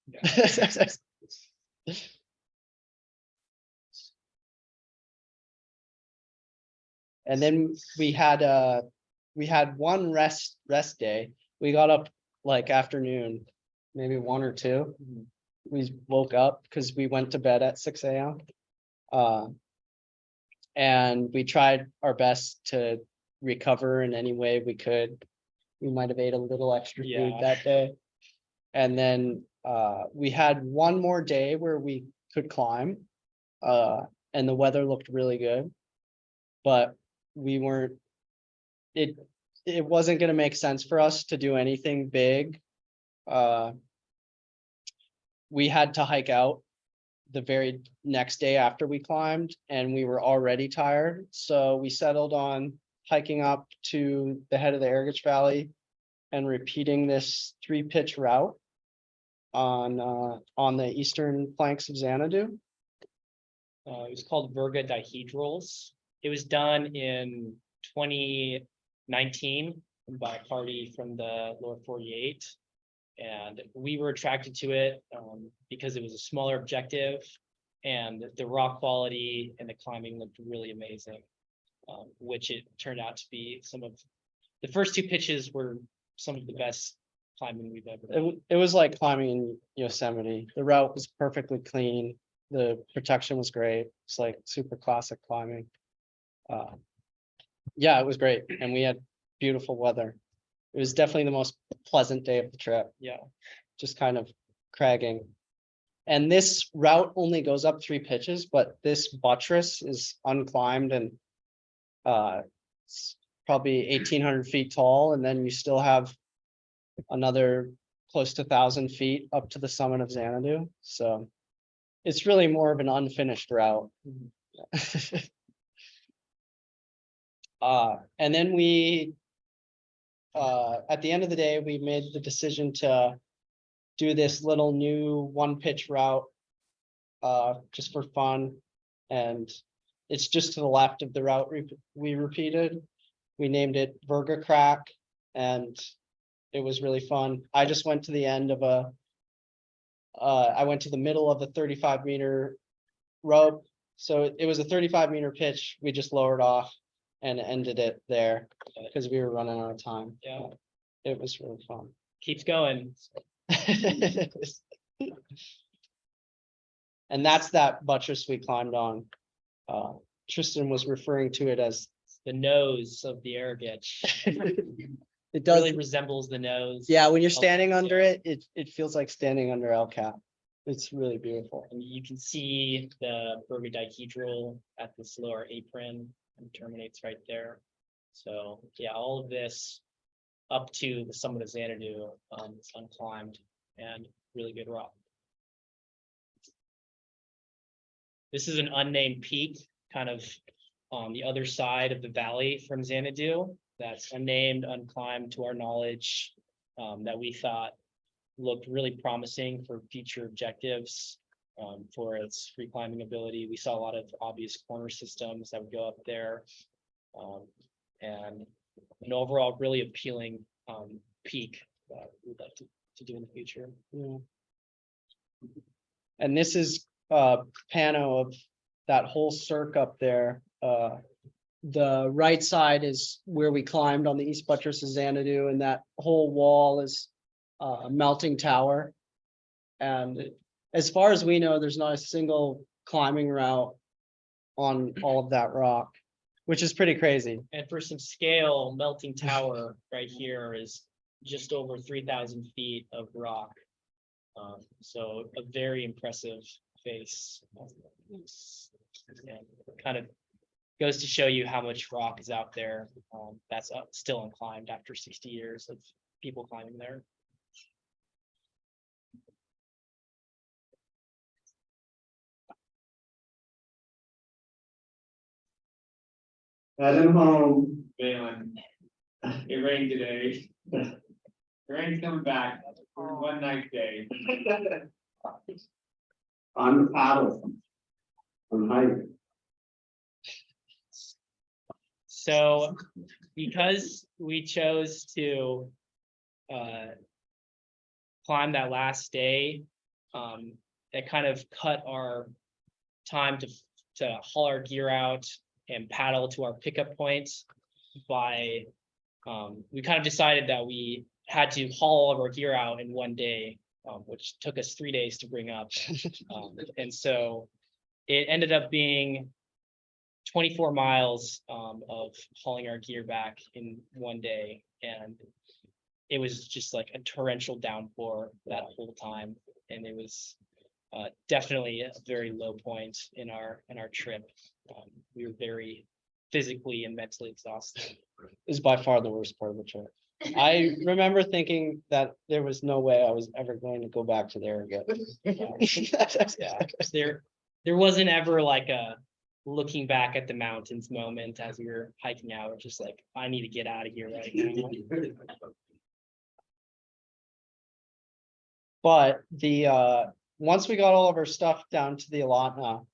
And then we had one rest day. We got up like afternoon, maybe 1 or 2. We woke up because we went to bed at 6 a.m. And we tried our best to recover in any way we could. We might have ate a little extra food Yeah. that day. And then we had one more day where we could climb. And the weather looked really good. But we weren't, it wasn't gonna make sense for us to do anything big. We had to hike out the very next day after we climbed, and we were already tired. So we settled on hiking up to the head of the Arrogich Valley and repeating this 3-pitch route on the eastern flanks of Xanadu. It was called Virga Dihedrals. It was done in 2019 by a party from the lower 48. And we were attracted to it because it was a smaller objective and the rock quality and the climbing looked really amazing. which it turned out to be the first two pitches were some of the best climbing we've ever done. It was like climbing in Yosemite. The route was perfectly clean. The protection was great. It's like super classic climbing. Yeah, it was great. And we had beautiful weather. It was definitely the most pleasant day of the trip. Yeah, Just kind of cragging. And this route only goes up 3 pitches, but this buttress is unclimbed and it's probably 1,800 feet tall, and then you still have another close to 1,000 feet up to the summit of Xanadu. So it's really more of an unfinished route. And then we at the end of the day, we made the decision to do this little new 1-pitch route just for fun. And it's just to the left of the route we repeated. We named it Burger Crack, and it was really fun. I just went to the end of I went to the middle of the 35-meter rope. So it was a 35-meter pitch. We just lowered off and ended it there because we were running out of time. yeah, It was really fun. keeps going. And that's that buttress we climbed on. Tristan was referring to it as The nose of the Arrogate it does. really resembles the nose. Yeah, when you're of- standing under yeah. it feels like standing under El Cap. It's really beautiful. And you can see the Burgadihedral at this lower apron and terminates right there. So, yeah, all of this up to the summit of Xanadu is unclimbed and really good rock. This is an unnamed peak, kind of on the other side of the valley from Xanadu. That's unnamed, unclimbed to our knowledge, that we thought looked really promising for future objectives, for its free climbing ability. We saw a lot of obvious corner systems that would go up there. And an overall really appealing peak that we'd like to do in the future. Yeah. And this is pano of that whole cirque up there. The right side is where we climbed on the east buttress of Xanadu, and that whole wall is a melting tower. And as far as we know, there's not a single climbing route on all of that rock, which is pretty crazy. And for some scale, Melting Tower right here is just over 3,000 feet of rock. So a very impressive face. And kind of goes to show you how much rock is out there. That's still unclimbed after 60 years of people climbing there. Heading home. Man, it rained today. The rain's coming back. One night day. On the paddle. On hike. So because we chose to climb that last day, that kind of cut our time to haul our gear out and paddle to our pickup points by we kind of decided that we had to haul all of our gear out in one day, which took us 3 days to bring up. And so it ended up being 24 miles of hauling our gear back in one day. And it was just like a torrential downpour that whole time. And it was definitely a very low point in our trip. We were very physically and mentally exhausted. Is by far the worst part of the trip. I remember thinking that there was no way I was ever going to go back to there again. Yeah, there wasn't ever like a looking back at the mountains moment as we were hiking out. It's just like, I need to get out of here right now. But once we got all of our stuff down to the Alatna,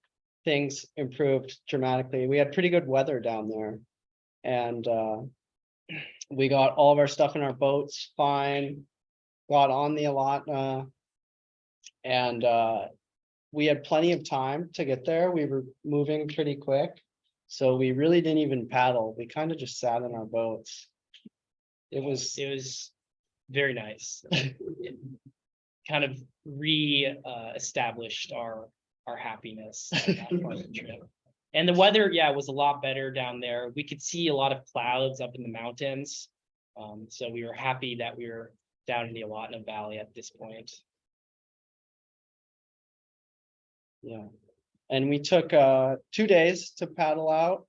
things improved dramatically. We had pretty good weather down there. And we got all of our stuff in our boats fine, got on the Alatna. And we had plenty of time to get there. We were moving pretty quick. So we really didn't even paddle. We kind of just sat in our boats. It was, very nice. It kind of established our happiness on that part of the trip. And the weather, yeah, was a lot better down there. We could see a lot of clouds up in the mountains. So we were happy that we were down in the Allotna Valley at this point. yeah. And we took 2 days to paddle out.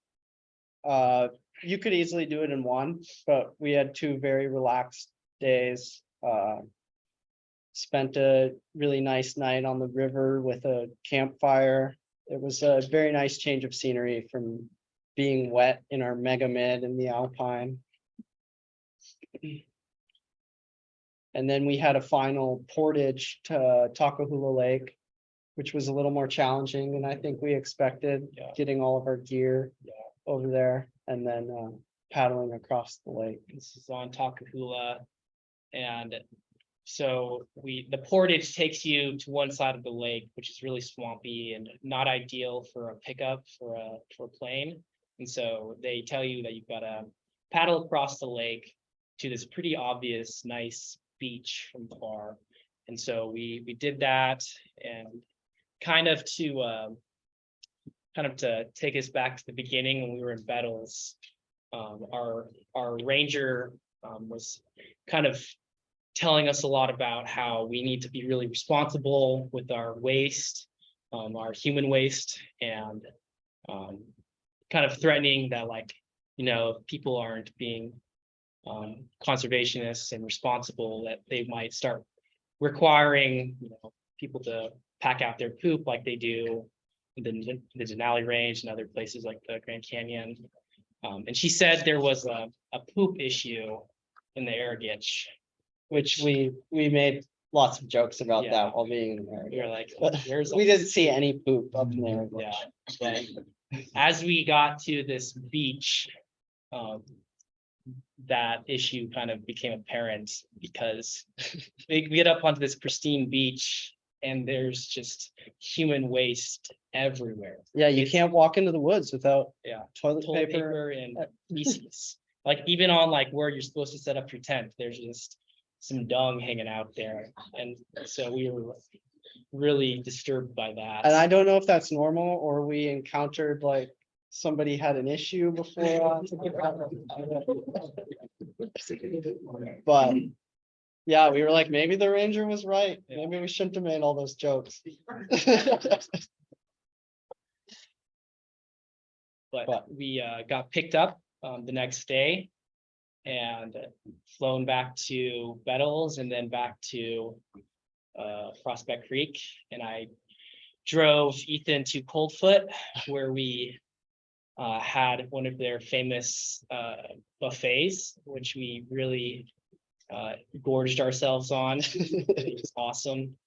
You could easily do it in one, but we had 2 very relaxed days. Spent a really nice night on the river with a campfire. It was a very nice change of scenery from being wet in our mega mid in the Alpine. And then we had a final portage to Takahula Lake, which was a little more challenging than I think we expected, Yeah. getting all of our gear over there and then paddling across the lake. This is on Takahula. And so the portage takes you to one side of the lake, which is really swampy and not ideal for a pickup for a plane. And so they tell you that you've got to paddle across the lake to this pretty obvious, nice beach from far. And so we did that, and kind of to take us back to the beginning when we were in Bettles. Our ranger was kind of telling us a lot about how we need to be really responsible with our waste, our human waste, and kind of threatening that, like, if people aren't being conservationists and responsible, that they might start requiring people to pack out their poop like they do in the Denali Range and other places like the Grand Canyon. And she said there was a poop issue in the Arrogitch. Which we made lots of jokes about Yeah. that while being in We there. were like, But where's we didn't see any poop up in there. Yeah, but as we got to this beach, that issue kind of became apparent, because we get up onto this pristine beach and there's just human waste everywhere. Yeah, you It's can't walk into the woods without Yeah, toilet toilet paper. paper and feces. Like even on like where you're supposed to set up your tent, there's just some dung hanging out there. And so we were really disturbed by that. And I don't know if that's normal or we encountered like somebody had an issue before. But yeah, we were like, maybe the ranger was right. Yeah. Maybe we shouldn't have made all those jokes. But we got picked up the next day and flown back to Bettles and then back to Prospect Creek. And I drove Ethan to Coldfoot, where we had one of their famous buffets, which we really gorged ourselves on. It was awesome.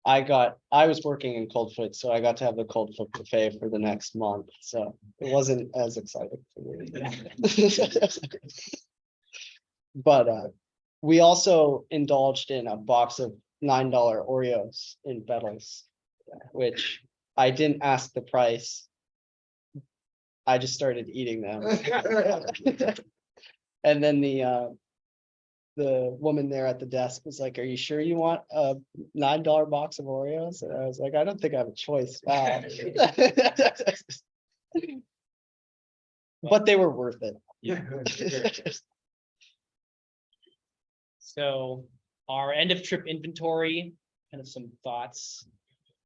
I was working in Coldfoot, so I got to have the Coldfoot buffet for the next month, so it wasn't as exciting for me. But we also indulged in a box of $9 Oreos in Bettles, which I didn't ask the price. I just started eating them. And then the woman there at the desk was like, "Are you sure you want a $9 box of Oreos?" And I was like, "I don't think I have a choice now." But they were worth it. So our end of trip inventory, kind of some thoughts.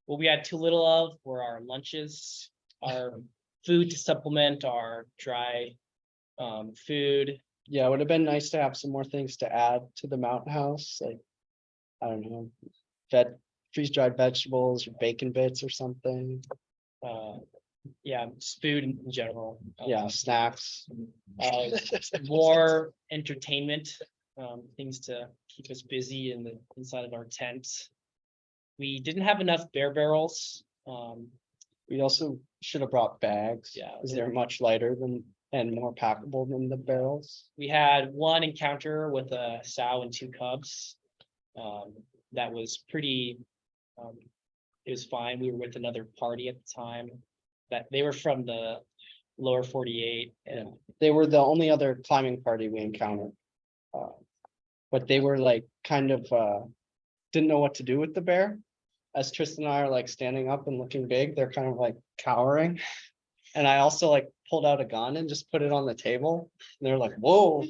What we had too little of were our lunches, our food to supplement our dry food. Yeah, it would have been nice to have some more things to add to the mountain house, like, I don't know, freeze-dried vegetables or bacon bits or something. Yeah, just food in general. Yeah, snacks. More entertainment, things to keep us busy inside of our tent. We didn't have enough bear barrels. We also should have brought bags. Yeah. Because they're much lighter than and more packable than the barrels. We had one encounter with a sow and 2 cubs. That was pretty, it was fine. We were with another party at the time. that they were from the lower 48 and They were the only other climbing party we encountered. But they were like kind of didn't know what to do with the bear. As Tristan and I are like standing up and looking big, they're kind of like cowering. And I also like pulled out a gun and just put it on the table. And they're like, whoa.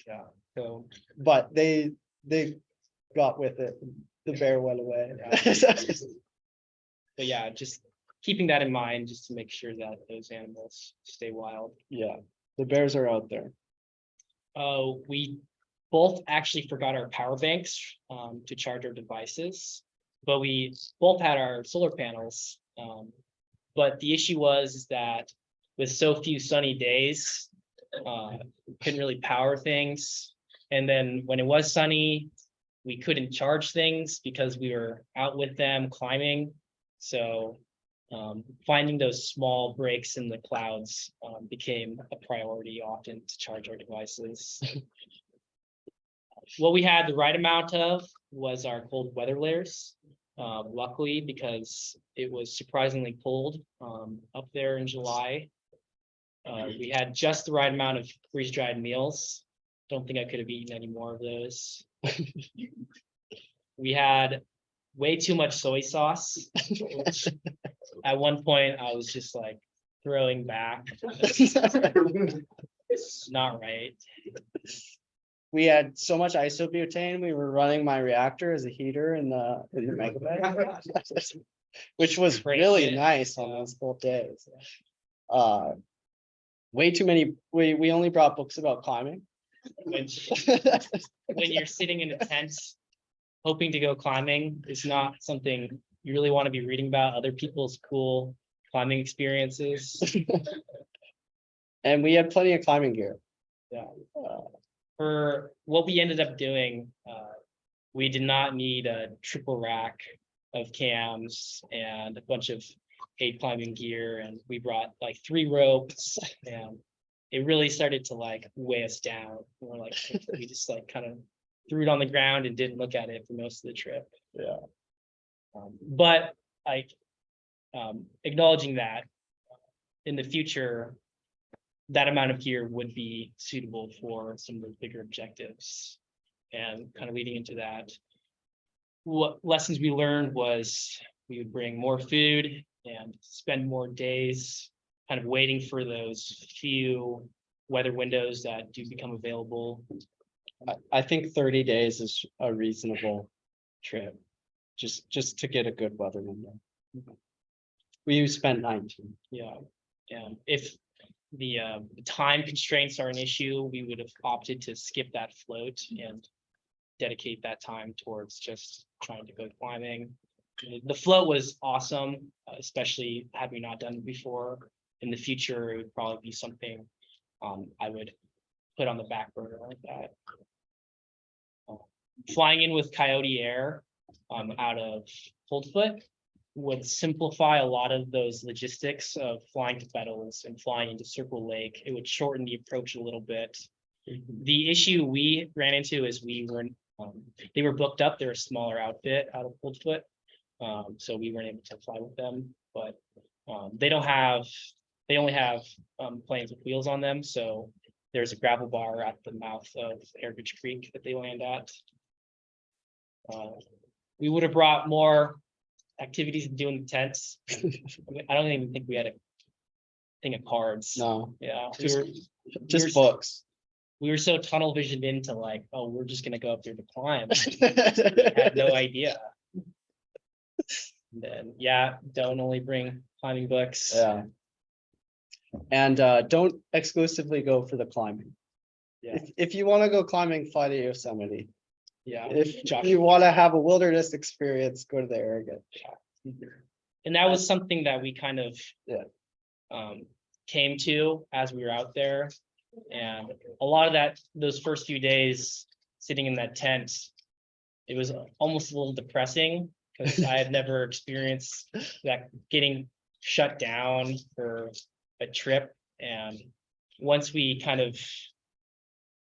yeah, so But they got with it. The bear went away. but yeah, just keeping that in mind just to make sure that those animals stay wild. Yeah, the bears are out there. We both actually forgot our power banks to charge our devices, but we both had our solar panels. But the issue was is that with so few sunny days, couldn't really power things. And then when it was sunny, we couldn't charge things because we were out with them climbing. So finding those small breaks in the clouds became a priority often to charge our devices. What we had the right amount of was our cold weather layers. Luckily, because it was surprisingly cold up there in July. We had just the right amount of freeze-dried meals. Don't think I could have eaten any more of those. We had way too much soy sauce, which at one point I was just like throwing back. It's not right. We had so much isobutane, we were running my reactor as a heater in the megabed. Which was Great, really yeah. nice on those cold days. Way too many, we only brought books about climbing. Which when you're sitting in a tent, hoping to go climbing is not something you really want to be reading about other people's cool climbing experiences. And we had plenty of climbing gear. Yeah. For what we ended up doing, we did not need a triple rack of cams and a bunch of paid climbing gear, and we brought like 3 ropes, and it really started to like weigh us down. We're like, we just like kind of threw it on the ground and didn't look at it for most of the trip. Yeah. But like acknowledging that in the future, that amount of gear would be suitable for some of the bigger objectives. And kind of leading into that, what lessons we learned was we would bring more food and spend more days kind of waiting for those few weather windows that do become available. I think 30 days is a reasonable trip. Just to get a good weather window. We spent 19. Yeah, and if the time constraints are an issue, we would have opted to skip that float and dedicate that time towards just trying to go climbing. The float was awesome, especially had we not done it before. In the future, it would probably be something I would put on the back burner like that. Flying in with Coyote Air out of Coldfoot would simplify a lot of those logistics of flying to Bettles and flying into Circle Lake. It would shorten the approach a little bit. The issue we ran into is they were booked up. They're a smaller outfit out of Coldfoot. So we weren't able to fly with them, but they only have planes with wheels on them. So there's a gravel bar at the mouth of Heritage Creek that they land at. We would have brought more activities to do in the tents. I don't even think we had a thing of cards. No, Yeah, just books. we were so tunnel visioned into like, oh, we're just gonna go up there to climb. I had no idea. And then, yeah, don't only bring climbing books. Yeah. And don't exclusively go for the climbing. Yeah. If you want to go climbing, fly to Yosemite. Yeah. If Josh. you want to have a wilderness experience, go to the Aragon. And that was something that we kind of Yeah. Came to as we were out there. And a lot of those first few days sitting in that tent, it was almost a little depressing because I had never experienced that getting shut down for a trip. And once we kind of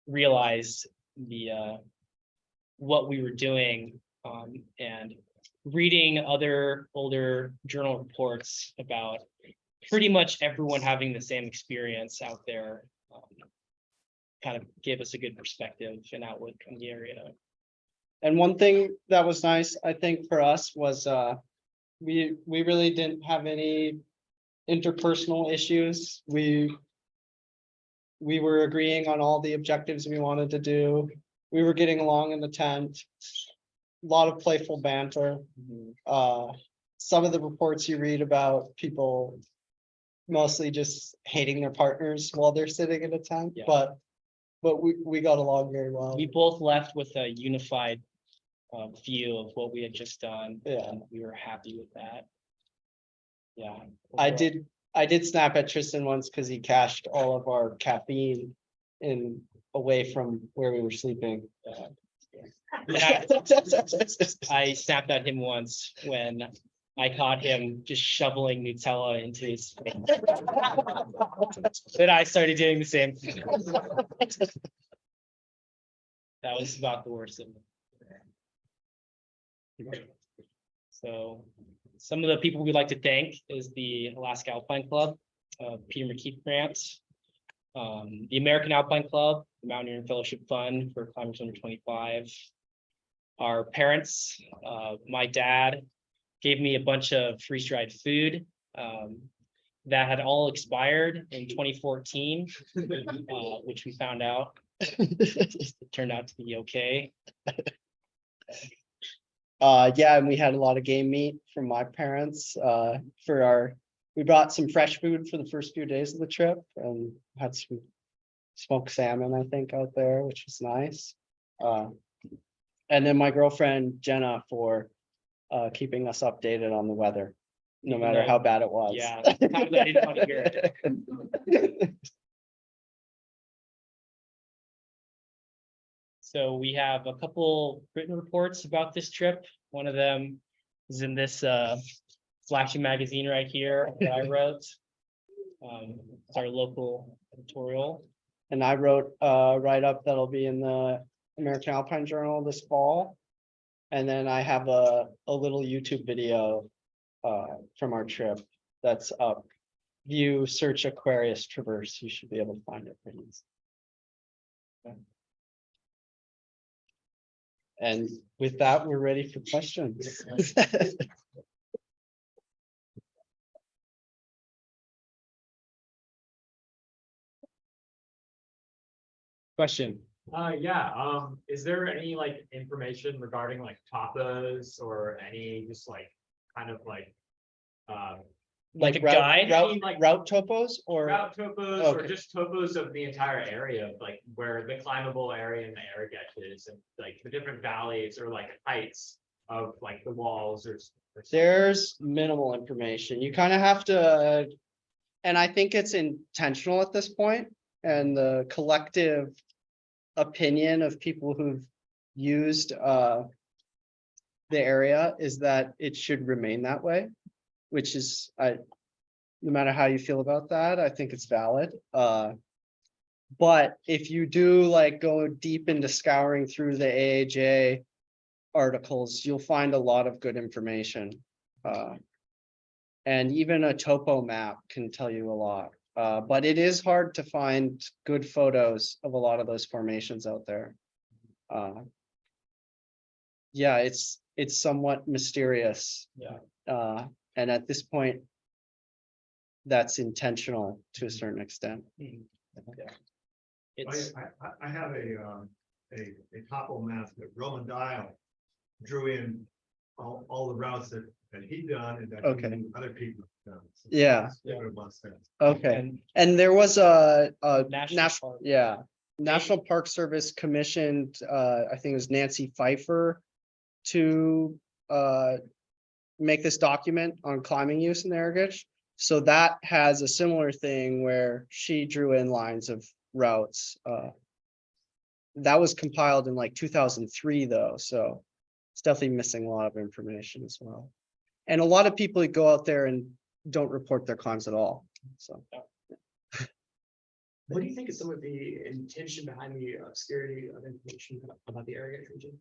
realized what we were doing and reading other older journal reports about pretty much everyone having the same experience out there. Kind of gave us a good perspective and outlook on the area. And one thing that was nice, I think, for us was, we really didn't have any interpersonal issues. We were agreeing on all the objectives we wanted to do. We were getting along in the tent. A lot of playful banter. Some of the reports you read about people mostly just hating their partners while they're sitting in a tent, Yeah. but we got along very well. We both left with a unified view of what we had just done. Yeah. And we were happy with that. Yeah. I overall. did snap at Tristan once because he cached all of our caffeine in away from where we were sleeping. I snapped at him once when I caught him just shoveling Nutella into his. Then I started doing the same. thing. That was about the worst of it. So some of the people we'd like to thank is the Alaska Alpine Club, Peter McKeith Grant, the American Alpine Club, the Mountaineering Fellowship Fund for Climbers Under 25. Our parents, my dad gave me a bunch of freeze-dried food that had all expired in 2014, which we found out. It turned out to be okay. Yeah, and we had a lot of game meat from my parents, we brought some fresh food for the first few days of the trip and had some smoked salmon, I think, out there, which was nice. And then my girlfriend Jenna for keeping us updated on the weather, no Even matter though- how bad it was. Yeah, sometimes I didn't want to hear it. So we have a couple written reports about this trip. One of them is in this flashy magazine right here that I wrote. It's our local editorial. And I wrote a write-up that'll be in the American Alpine Journal this fall. And then I have a little YouTube video from our trip that's up. View, search Aquarius Traverse. You should be able to find it pretty easy. And with that, we're ready for questions. Question. Is there any like information regarding like tapas or any just like kind of like Like a route- guide? Route topos or, route topos or Okay. just topos of the entire area, like where the climbable area and the air gets and like the different valleys or like heights of like the walls or something? there's minimal information. You kind of have to, and I think it's intentional at this point, and the collective opinion of people who've used the area is that it should remain that way, which is, no matter how you feel about that, I think it's valid. But if you do like go deep into scouring through the AAJ articles, you'll find a lot of good information. And even a topo map can tell you a lot. But it is hard to find good photos of a lot of those formations out there. Yeah, it's somewhat mysterious. Yeah. And at this point, that's intentional to a certain extent. It's, I have a topo map that Roman Dial drew in all the routes that he done and that Okay. other people have done. So Yeah. it's given a lot of sense. Okay, and and there was a National Park. yeah, National Park Service commissioned, I think it was Nancy Pfeiffer to make this document on climbing use in the Arrogage. So that has a similar thing where she drew in lines of routes. That was compiled in like 2003 though, so it's definitely missing a lot of information as well. And a lot of people go out there and don't report their climbs at all, so. What do you think is some of the intention behind the obscurity of information about the area region?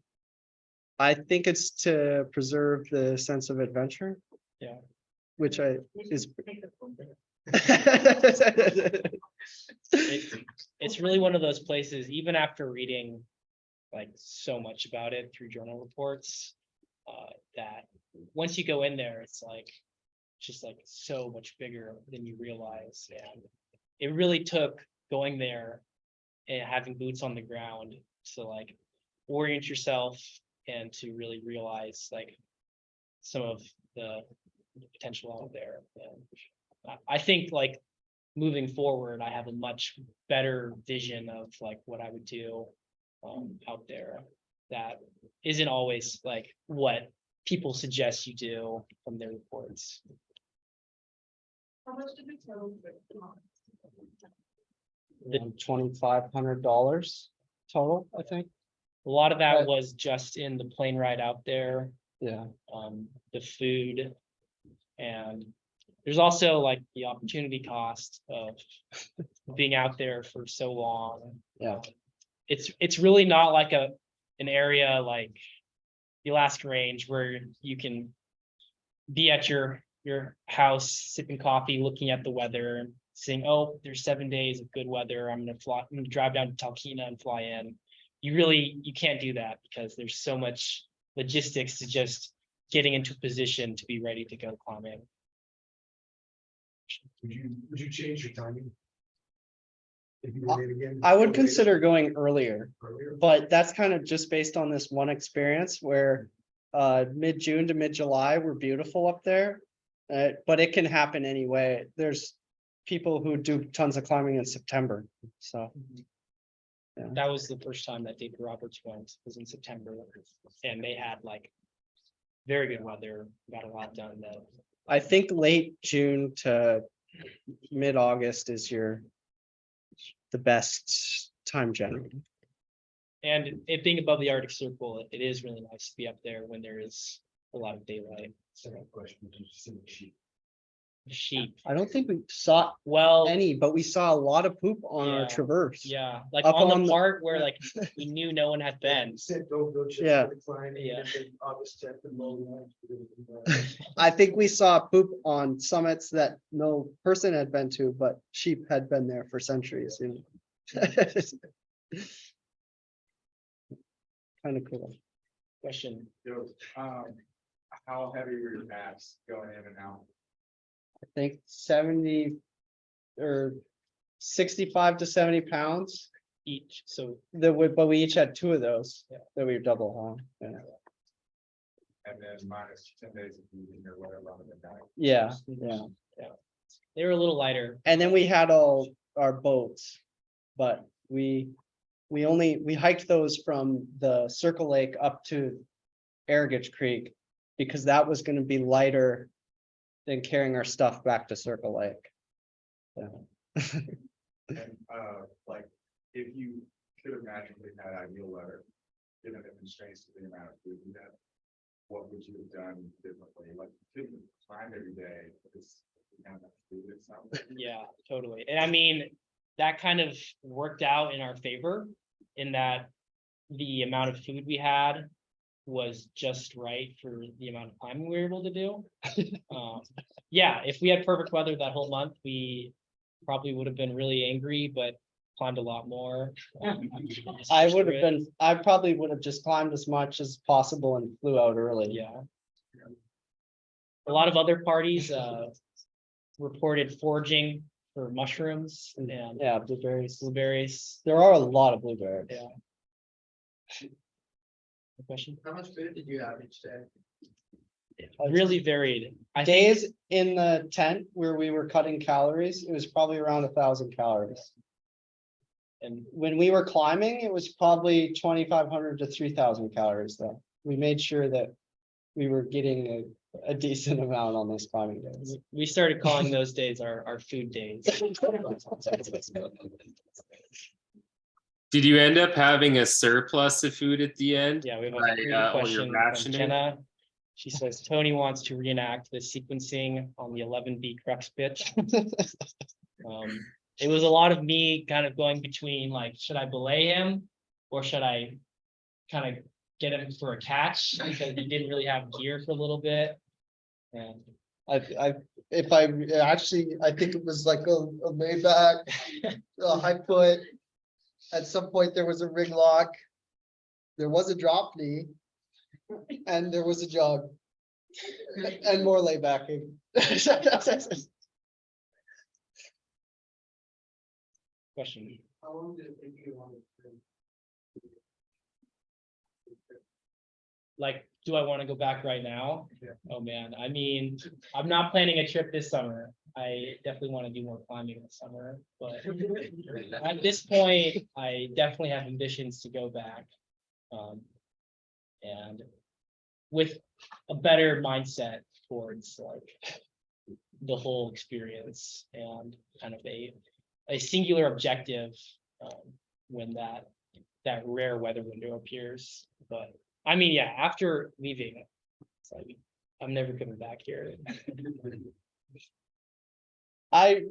I think it's to preserve the sense of adventure. Yeah. Which I is. It's really one of those places, even after reading like so much about it through journal reports, that once you go in there, it's like just like so much bigger than you realize. And it really took going there and having boots on the ground to like orient yourself and to really realize like some of the potential out there. And I think like moving forward, I have a much better vision of like what I would do out there that isn't always like what people suggest you do from their reports. How much did it total? $2,500 total, I think. A lot of that Right. was just in the plane ride out there, Yeah, the food. And there's also like the opportunity cost of being out there for so long. yeah. It's really not like an area like the Alaska Range where you can be at your house sipping coffee, looking at the weather and saying, oh, there's 7 days of good weather. I'm gonna drive down to Talkeetna and fly in. You can't do that because there's so much logistics to just getting into a position to be ready to go climbing. Would you change your timing? If you did it again? I would consider going earlier, Earlier? but that's kind of just based on this one experience where mid-June to mid-July were beautiful up there. But it can happen anyway. There's people who do tons of climbing in September, so. That was the first time that David Roberts went, was in September, and they had like very good weather, got a lot done though. I think late June to mid-August is the best time generally. And it being above the Arctic Circle, it is really nice to be up there when there is a lot of daylight. Second question, did you see the sheep? Sheep, I don't think we saw well, any, but we saw a lot of poop on our Yeah. traverse. yeah, like Up on on the the- part where like we knew no one had been. Said go check Yeah. the decline, and Yeah. then August 10th and low. I think we saw poop on summits that no person had been to, but sheep had been there for centuries, you know. Kind of cool. Question, How heavy were your packs going in and out? I think 70 or 65 to 70 pounds. each, so But we each had two of those. Yeah. That we were double hauling. Yeah. And then minus 10 days of eating or whatever on the night. Yeah, they were a little lighter. and then we had all our boats, but we hiked those from the Circle Lake up to Arrogage Creek because that was gonna be lighter than carrying our stuff back to Circle Lake. Yeah. And like, if you could have magically had ideal weather, given the constraints to the amount of food you had, what would you have done differently? Like, you couldn't climb every day because you have enough food. It's not. Yeah, totally. And I mean, that kind of worked out in our favor in that the amount of food we had was just right for the amount of climbing we were able to do. Yeah, if we had perfect weather that whole month, we probably would have been really angry, but climbed a lot more. I probably would have just climbed as much as possible and flew out early. Yeah. A lot of other parties reported foraging for mushrooms and Yeah, blueberries. blueberries. There are a lot of blueberries. Yeah. Question? How much food did you have each day? Really varied. I think, Days in the tent where we were cutting calories, it was probably around 1,000 calories. and When we were climbing, it was probably 2,500 to 3,000 calories though. We made sure that we were getting a decent amount on those climbing days. we started calling those days our food days. Did you end up having a surplus of food at the end? Yeah, we have a Right, food all your question from rationing? Jenna. She says Tony wants to reenact the sequencing on the 11B crux pitch. It was a lot of me kind of going between like, should I belay him? Or should I kind of get him for a catch because he didn't really have gear for a little bit. And if I actually, I think it was like a layback, a high foot. At some point, there was a ring lock. There was a drop knee. And there was a jog. And more laybacking. question, How long did it take you on the? like, do I want to go back right now? Yeah. Oh, man, I mean, I'm not planning a trip this summer. I definitely want to do more climbing this summer, but at this point, I definitely have ambitions to go back. And with a better mindset towards like the whole experience and kind of a singular objective when that rare weather window appears. But I mean, yeah, after leaving, it's like I'm never coming back here. I,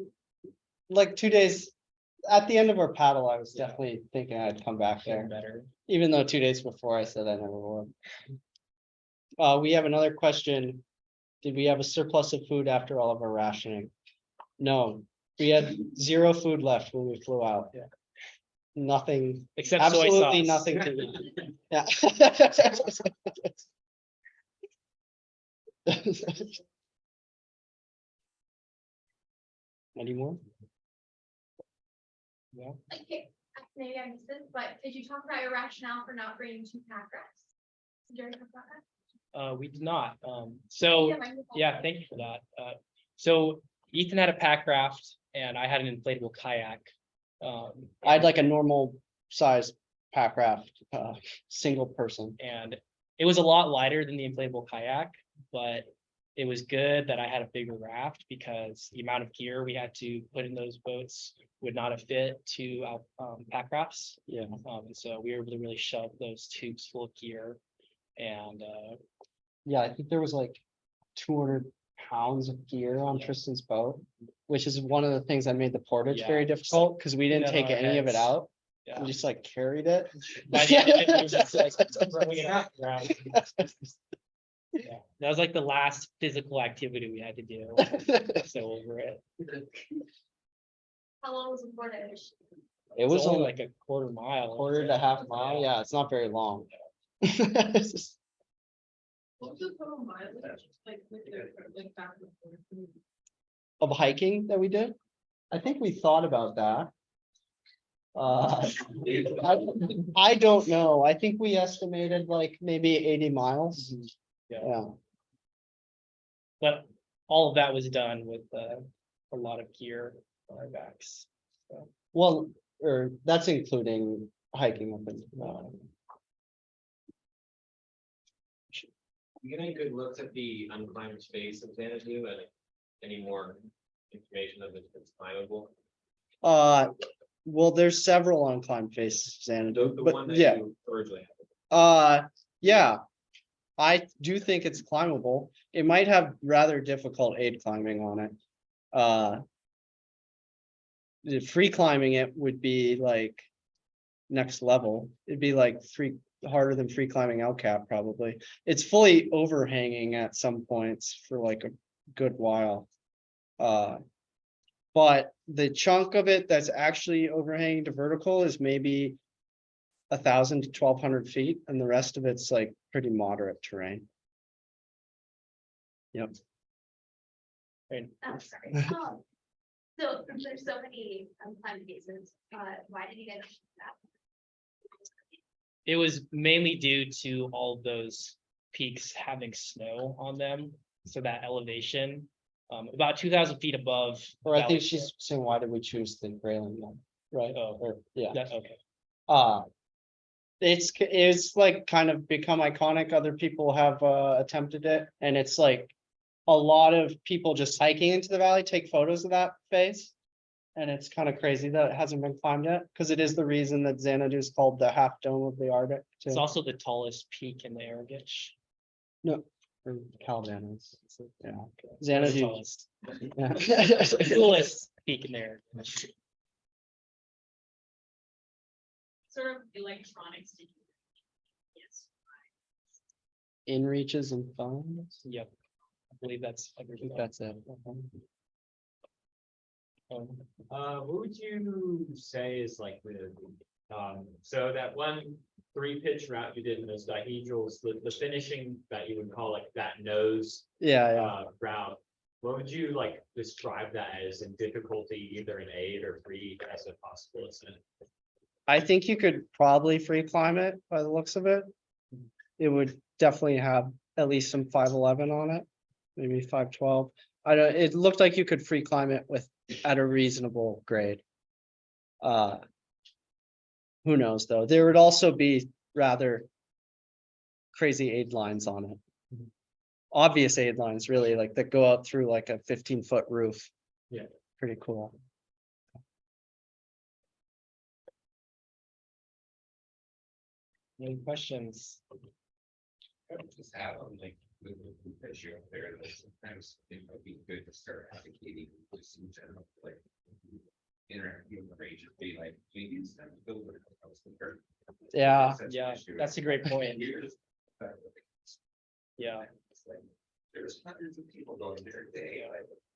like 2 days, at the end of our paddle, I was Yeah. definitely thinking I'd come back Feeling there, better. even though 2 days before I said I never would. We have another question. Did we have a surplus of food after all of our rationing? No, we had 0 food left when we flew out. Yeah. Nothing, Except soy absolutely sauce. nothing to eat. Yeah. Any more? Yeah. Okay, maybe I missed this, but did you talk about your rationale for not bringing 2 pack rafts? Did you already talk about that? We did not. So, yeah, thank you for that. So Ethan had a pack raft and I had an inflatable kayak. I had like a normal size pack raft, single person. And it was a lot lighter than the inflatable kayak, but it was good that I had a bigger raft because the amount of gear we had to put in those boats would not have fit 2 pack rafts. Yeah. So we were able to really shove those tubes full of gear. And Yeah, I think there was like 200 pounds of gear on Yeah. Tristan's boat, which is one of the things that made the portage Yeah. very difficult because we didn't Yeah, take on our any of it heads. out. yeah. We just like carried it. By the end of it, we were just, like, throwing it off the ground. Yeah, that was like the last physical activity we had to do. So over it. How long was the portage? It It's was only only like a quarter mile. quarter to half mile. Yeah, it's not very long. What's the total mileage, like, with the, like, back and forth? Of hiking that we did. I think we thought about that. I don't know. I think we estimated like maybe 80 miles. Yeah. Yeah. But all of that was done with a lot of gear on our backs. Well, or that's including hiking up and. You get any good looks at the unclimbed space of Xanadu and any more information of if it's climbable? Well, there's several unclimbed faces, Xanadu, The but one that yeah, you originally had. yeah. I do think it's climbable. It might have rather difficult aid climbing on it. The free climbing it would be like next level. It'd be like harder than free climbing El Cap probably. It's fully overhanging at some points for like a good while. But the chunk of it that's actually overhanging to vertical is maybe 1,000 to 1,200 feet, and the rest of it's like pretty moderate terrain. Yep. Oh, sorry. So since there's so many unclimbed bases, why did you guys choose that? It was mainly due to all of those peaks having snow on them. So that elevation, about 2,000 feet above. Or I think valley she's saying, why did we choose the Grayling one? Right, Oh. or, yeah. Okay. It's like kind of become iconic. Other people have attempted it, and it's like a lot of people just hiking into the valley take photos of that face. And it's kind of crazy that it hasn't been climbed yet, because it is the reason that Xanadu is called the half dome of the Arctic. It's too. also the tallest peak in the Arrogich. No, or Calaveras. Yeah, The Xanadu. tallest. Yeah. Coolest peak in there. Sort of electronics. Yes. in reaches and phones. Yep. I believe that's I think everything. that's it. What would you say is like so that one 3-pitch route you did in those dihedrals, the finishing that you would call like that nose Yeah, yeah. route, what would you like describe that as in difficulty, either in 8 or 3 as a possible ascent? I think you could probably free climb it by the looks of it. It would definitely have at least some 511 on it, maybe 512. I don't, it looked like you could free climb it with at a reasonable grade. Who knows, though? There would also be rather crazy aid lines on it. Obvious aid lines, really, like that go out through like a 15-foot roof. Yeah. Pretty cool. Any questions? Just have like the issue up there that sometimes it might be good to start advocating just in general, like. Interacting with the range of daylight, maybe instead of building a house with dirt. Yeah, Yeah, that's a great point. Years. Yeah. It's like, there's hundreds of people going there day,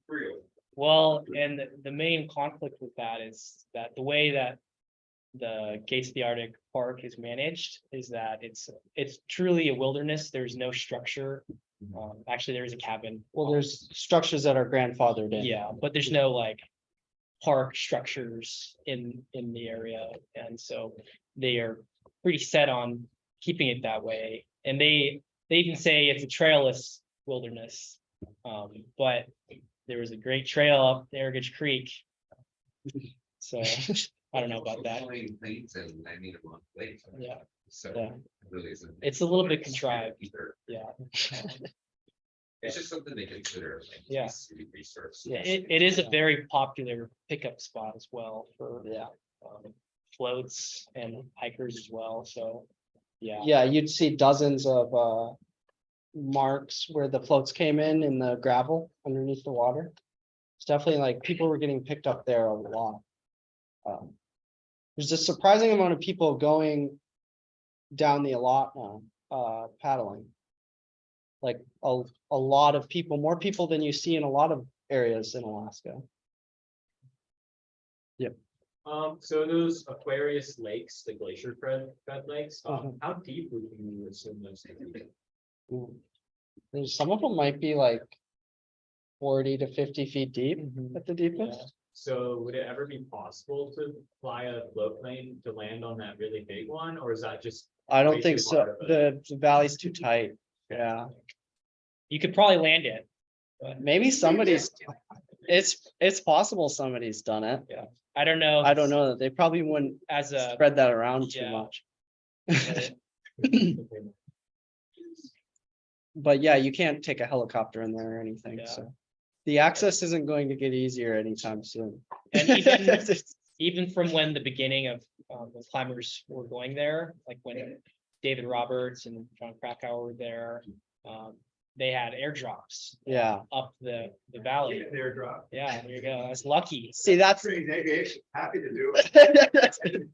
real. Well, and the main conflict with that is that the way that the Gates of the Arctic Park is managed is that it's truly a wilderness. There's no structure. Actually, there is a cabin. well, there's structures that are grandfathered in. Yeah, but there's no like park structures in the area, and so they are pretty set on keeping it that way. And they even say it's a trailless wilderness. But there was a great trail up Heritage Creek. So I don't know about that. Things and I mean, a long place. Yeah. So. Yeah. it really isn't. It's a little bit contrived. Either. Yeah, It's just something they consider. Like, Yeah. city resource. yeah, it is a very popular pickup spot as well for Yeah. floats and hikers as well, so. Yeah, Yeah, you'd see dozens of marks where the floats came in the gravel underneath the water. It's definitely like people were getting picked up there a lot. There's a surprising amount of people going down the allot now, paddling. Like a lot of people, more people than you see in a lot of areas in Alaska. So those Aquarius lakes, the glacier fed lakes, Mhm. how deep would you assume those? to be? There's some of them might be like 40 to 50 feet deep Mhm. at the deepest. So would it ever be possible to fly a float plane to land on that really big one, or is that just? I don't way think too so. hard of a- The valley's too tight. Yeah, you could probably land it. maybe somebody's, it's possible somebody's done it. I don't know. I don't know that they probably wouldn't As a, spread that around too yeah. much. But yeah, you can't take a helicopter in there or anything, Yeah. so. The access isn't going to get easier anytime soon. And even- even from when the beginning of the climbers were going there, like when David Roberts and John Krakauer were there, they had airdrops Yeah, up the valley. Airdrop. Yeah, there you go. That's lucky. see, that's, Train aviation, happy to do it.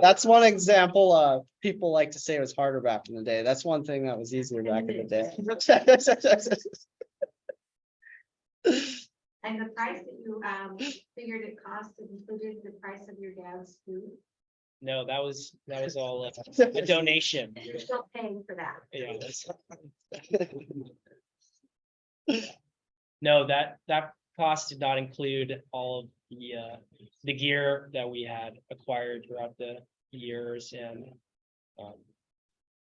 that's one example of people like to say it was harder back in the day. That's one thing that was easier back in the day. And the price that you figured it cost included the price of your dad's food. No, that was all a donation. You're still paying for that. Yeah. No, that cost did not include all of the gear that we had acquired throughout the years, and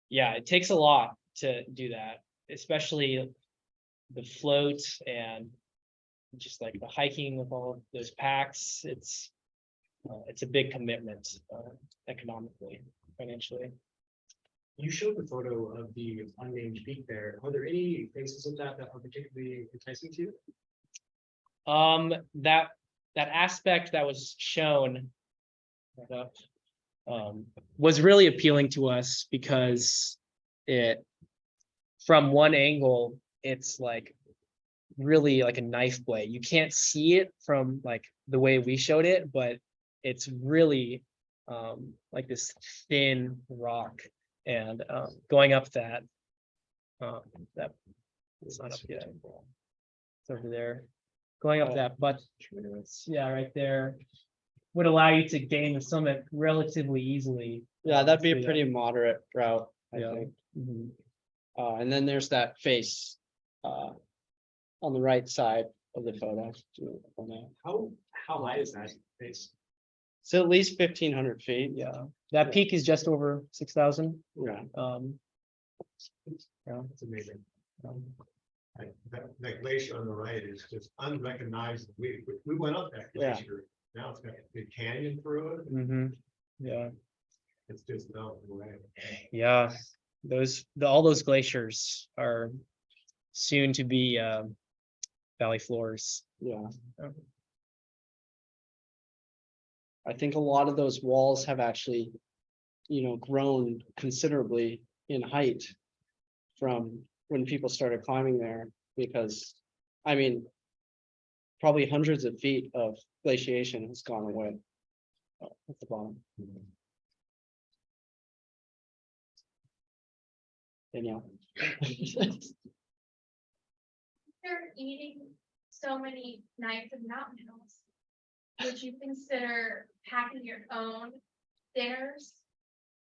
yeah, it takes a lot to do that, especially the float and just like the hiking with all of those packs. It's a big commitment economically, financially. You showed the photo of the unnamed peak there. Are there any faces of that are particularly enticing to you? That aspect that was shown was really appealing to us because from one angle, it's like really like a knife blade. You can't see it from like the way we showed it, but it's really like this thin rock, and going up that That it's not up yet. It's over there. Going up that, but yeah, right there. Would allow you to gain the summit relatively easily. Yeah, that'd be So, a yeah. pretty moderate route, I Yeah. think. Mhm. And then there's that face. On the right side of the photo. How high is that face? So at least 1,500 feet. Yeah, that peak is just over 6,000. Yeah. Yeah. It's amazing. That glacier on the right is just unrecognizable. We went up that Yeah. glacier. Now it's got a big canyon through it. Yeah, It's just melting away. yeah, all those glaciers are soon to be valley floors. Yeah. Yeah. I think a lot of those walls have actually, grown considerably in height from when people started climbing there, because, I mean, probably hundreds of feet of glaciation has gone away at the bottom. They're eating so many nights of mountain hills. Would you consider packing your own dinners?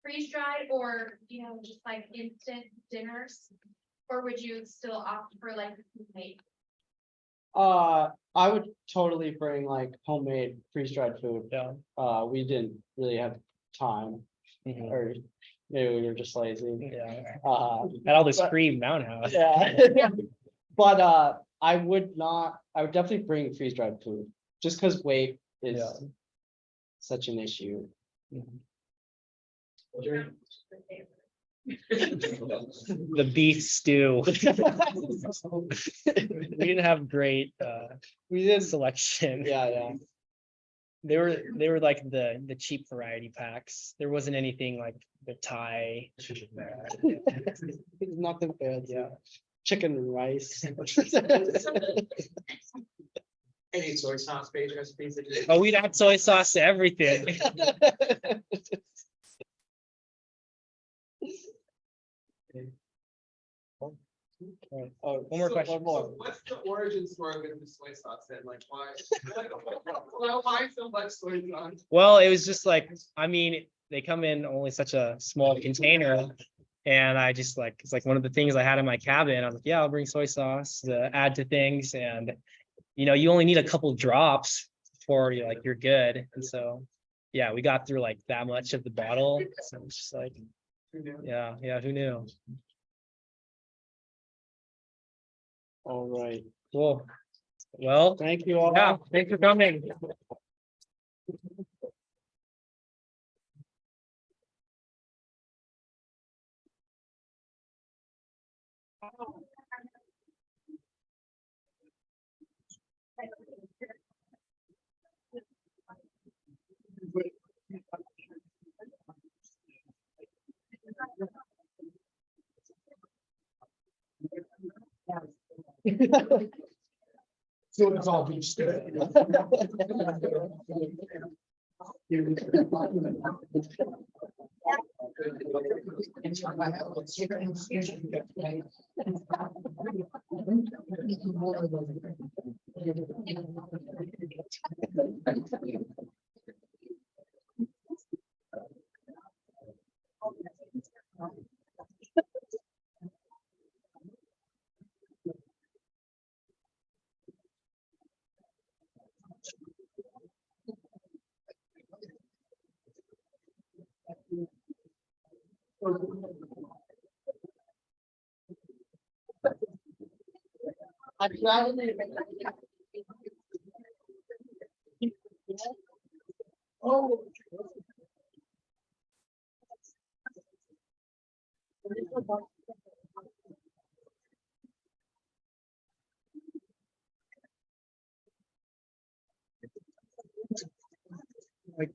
Freeze dried or, just like instant dinners? Or would you still opt for like homemade? I would totally bring like homemade freeze-dried food. Yeah. We didn't really have time, Mhm. or maybe we were just lazy. Yeah, And all this free mountain house. Yeah. But I would definitely bring freeze-dried food, just because weight is Yeah. such an issue. The beef stew. We didn't have great We did, selection. yeah. They were like the cheap variety packs. There wasn't anything like the Thai. Nothing bad, yeah. Chicken and rice. Any soy sauce based recipes that you? Oh, we'd add soy sauce to everything. Oh, One more question. One more. What's the origin story with the soy sauce then? Like why? Why so much soy sauce? Well, it was just like, I mean, they come in only such a small container. And I just like, it's like one of the things I had in my cabin. I was like, yeah, I'll bring soy sauce to add to things. And, you only need a couple drops before you're good. And so, yeah, we got through like that much of the bottle. So it's just like, yeah, who knew? All right. Cool. Well, Thank you all. yeah, thanks for coming. So it's all beach. Oh. Like,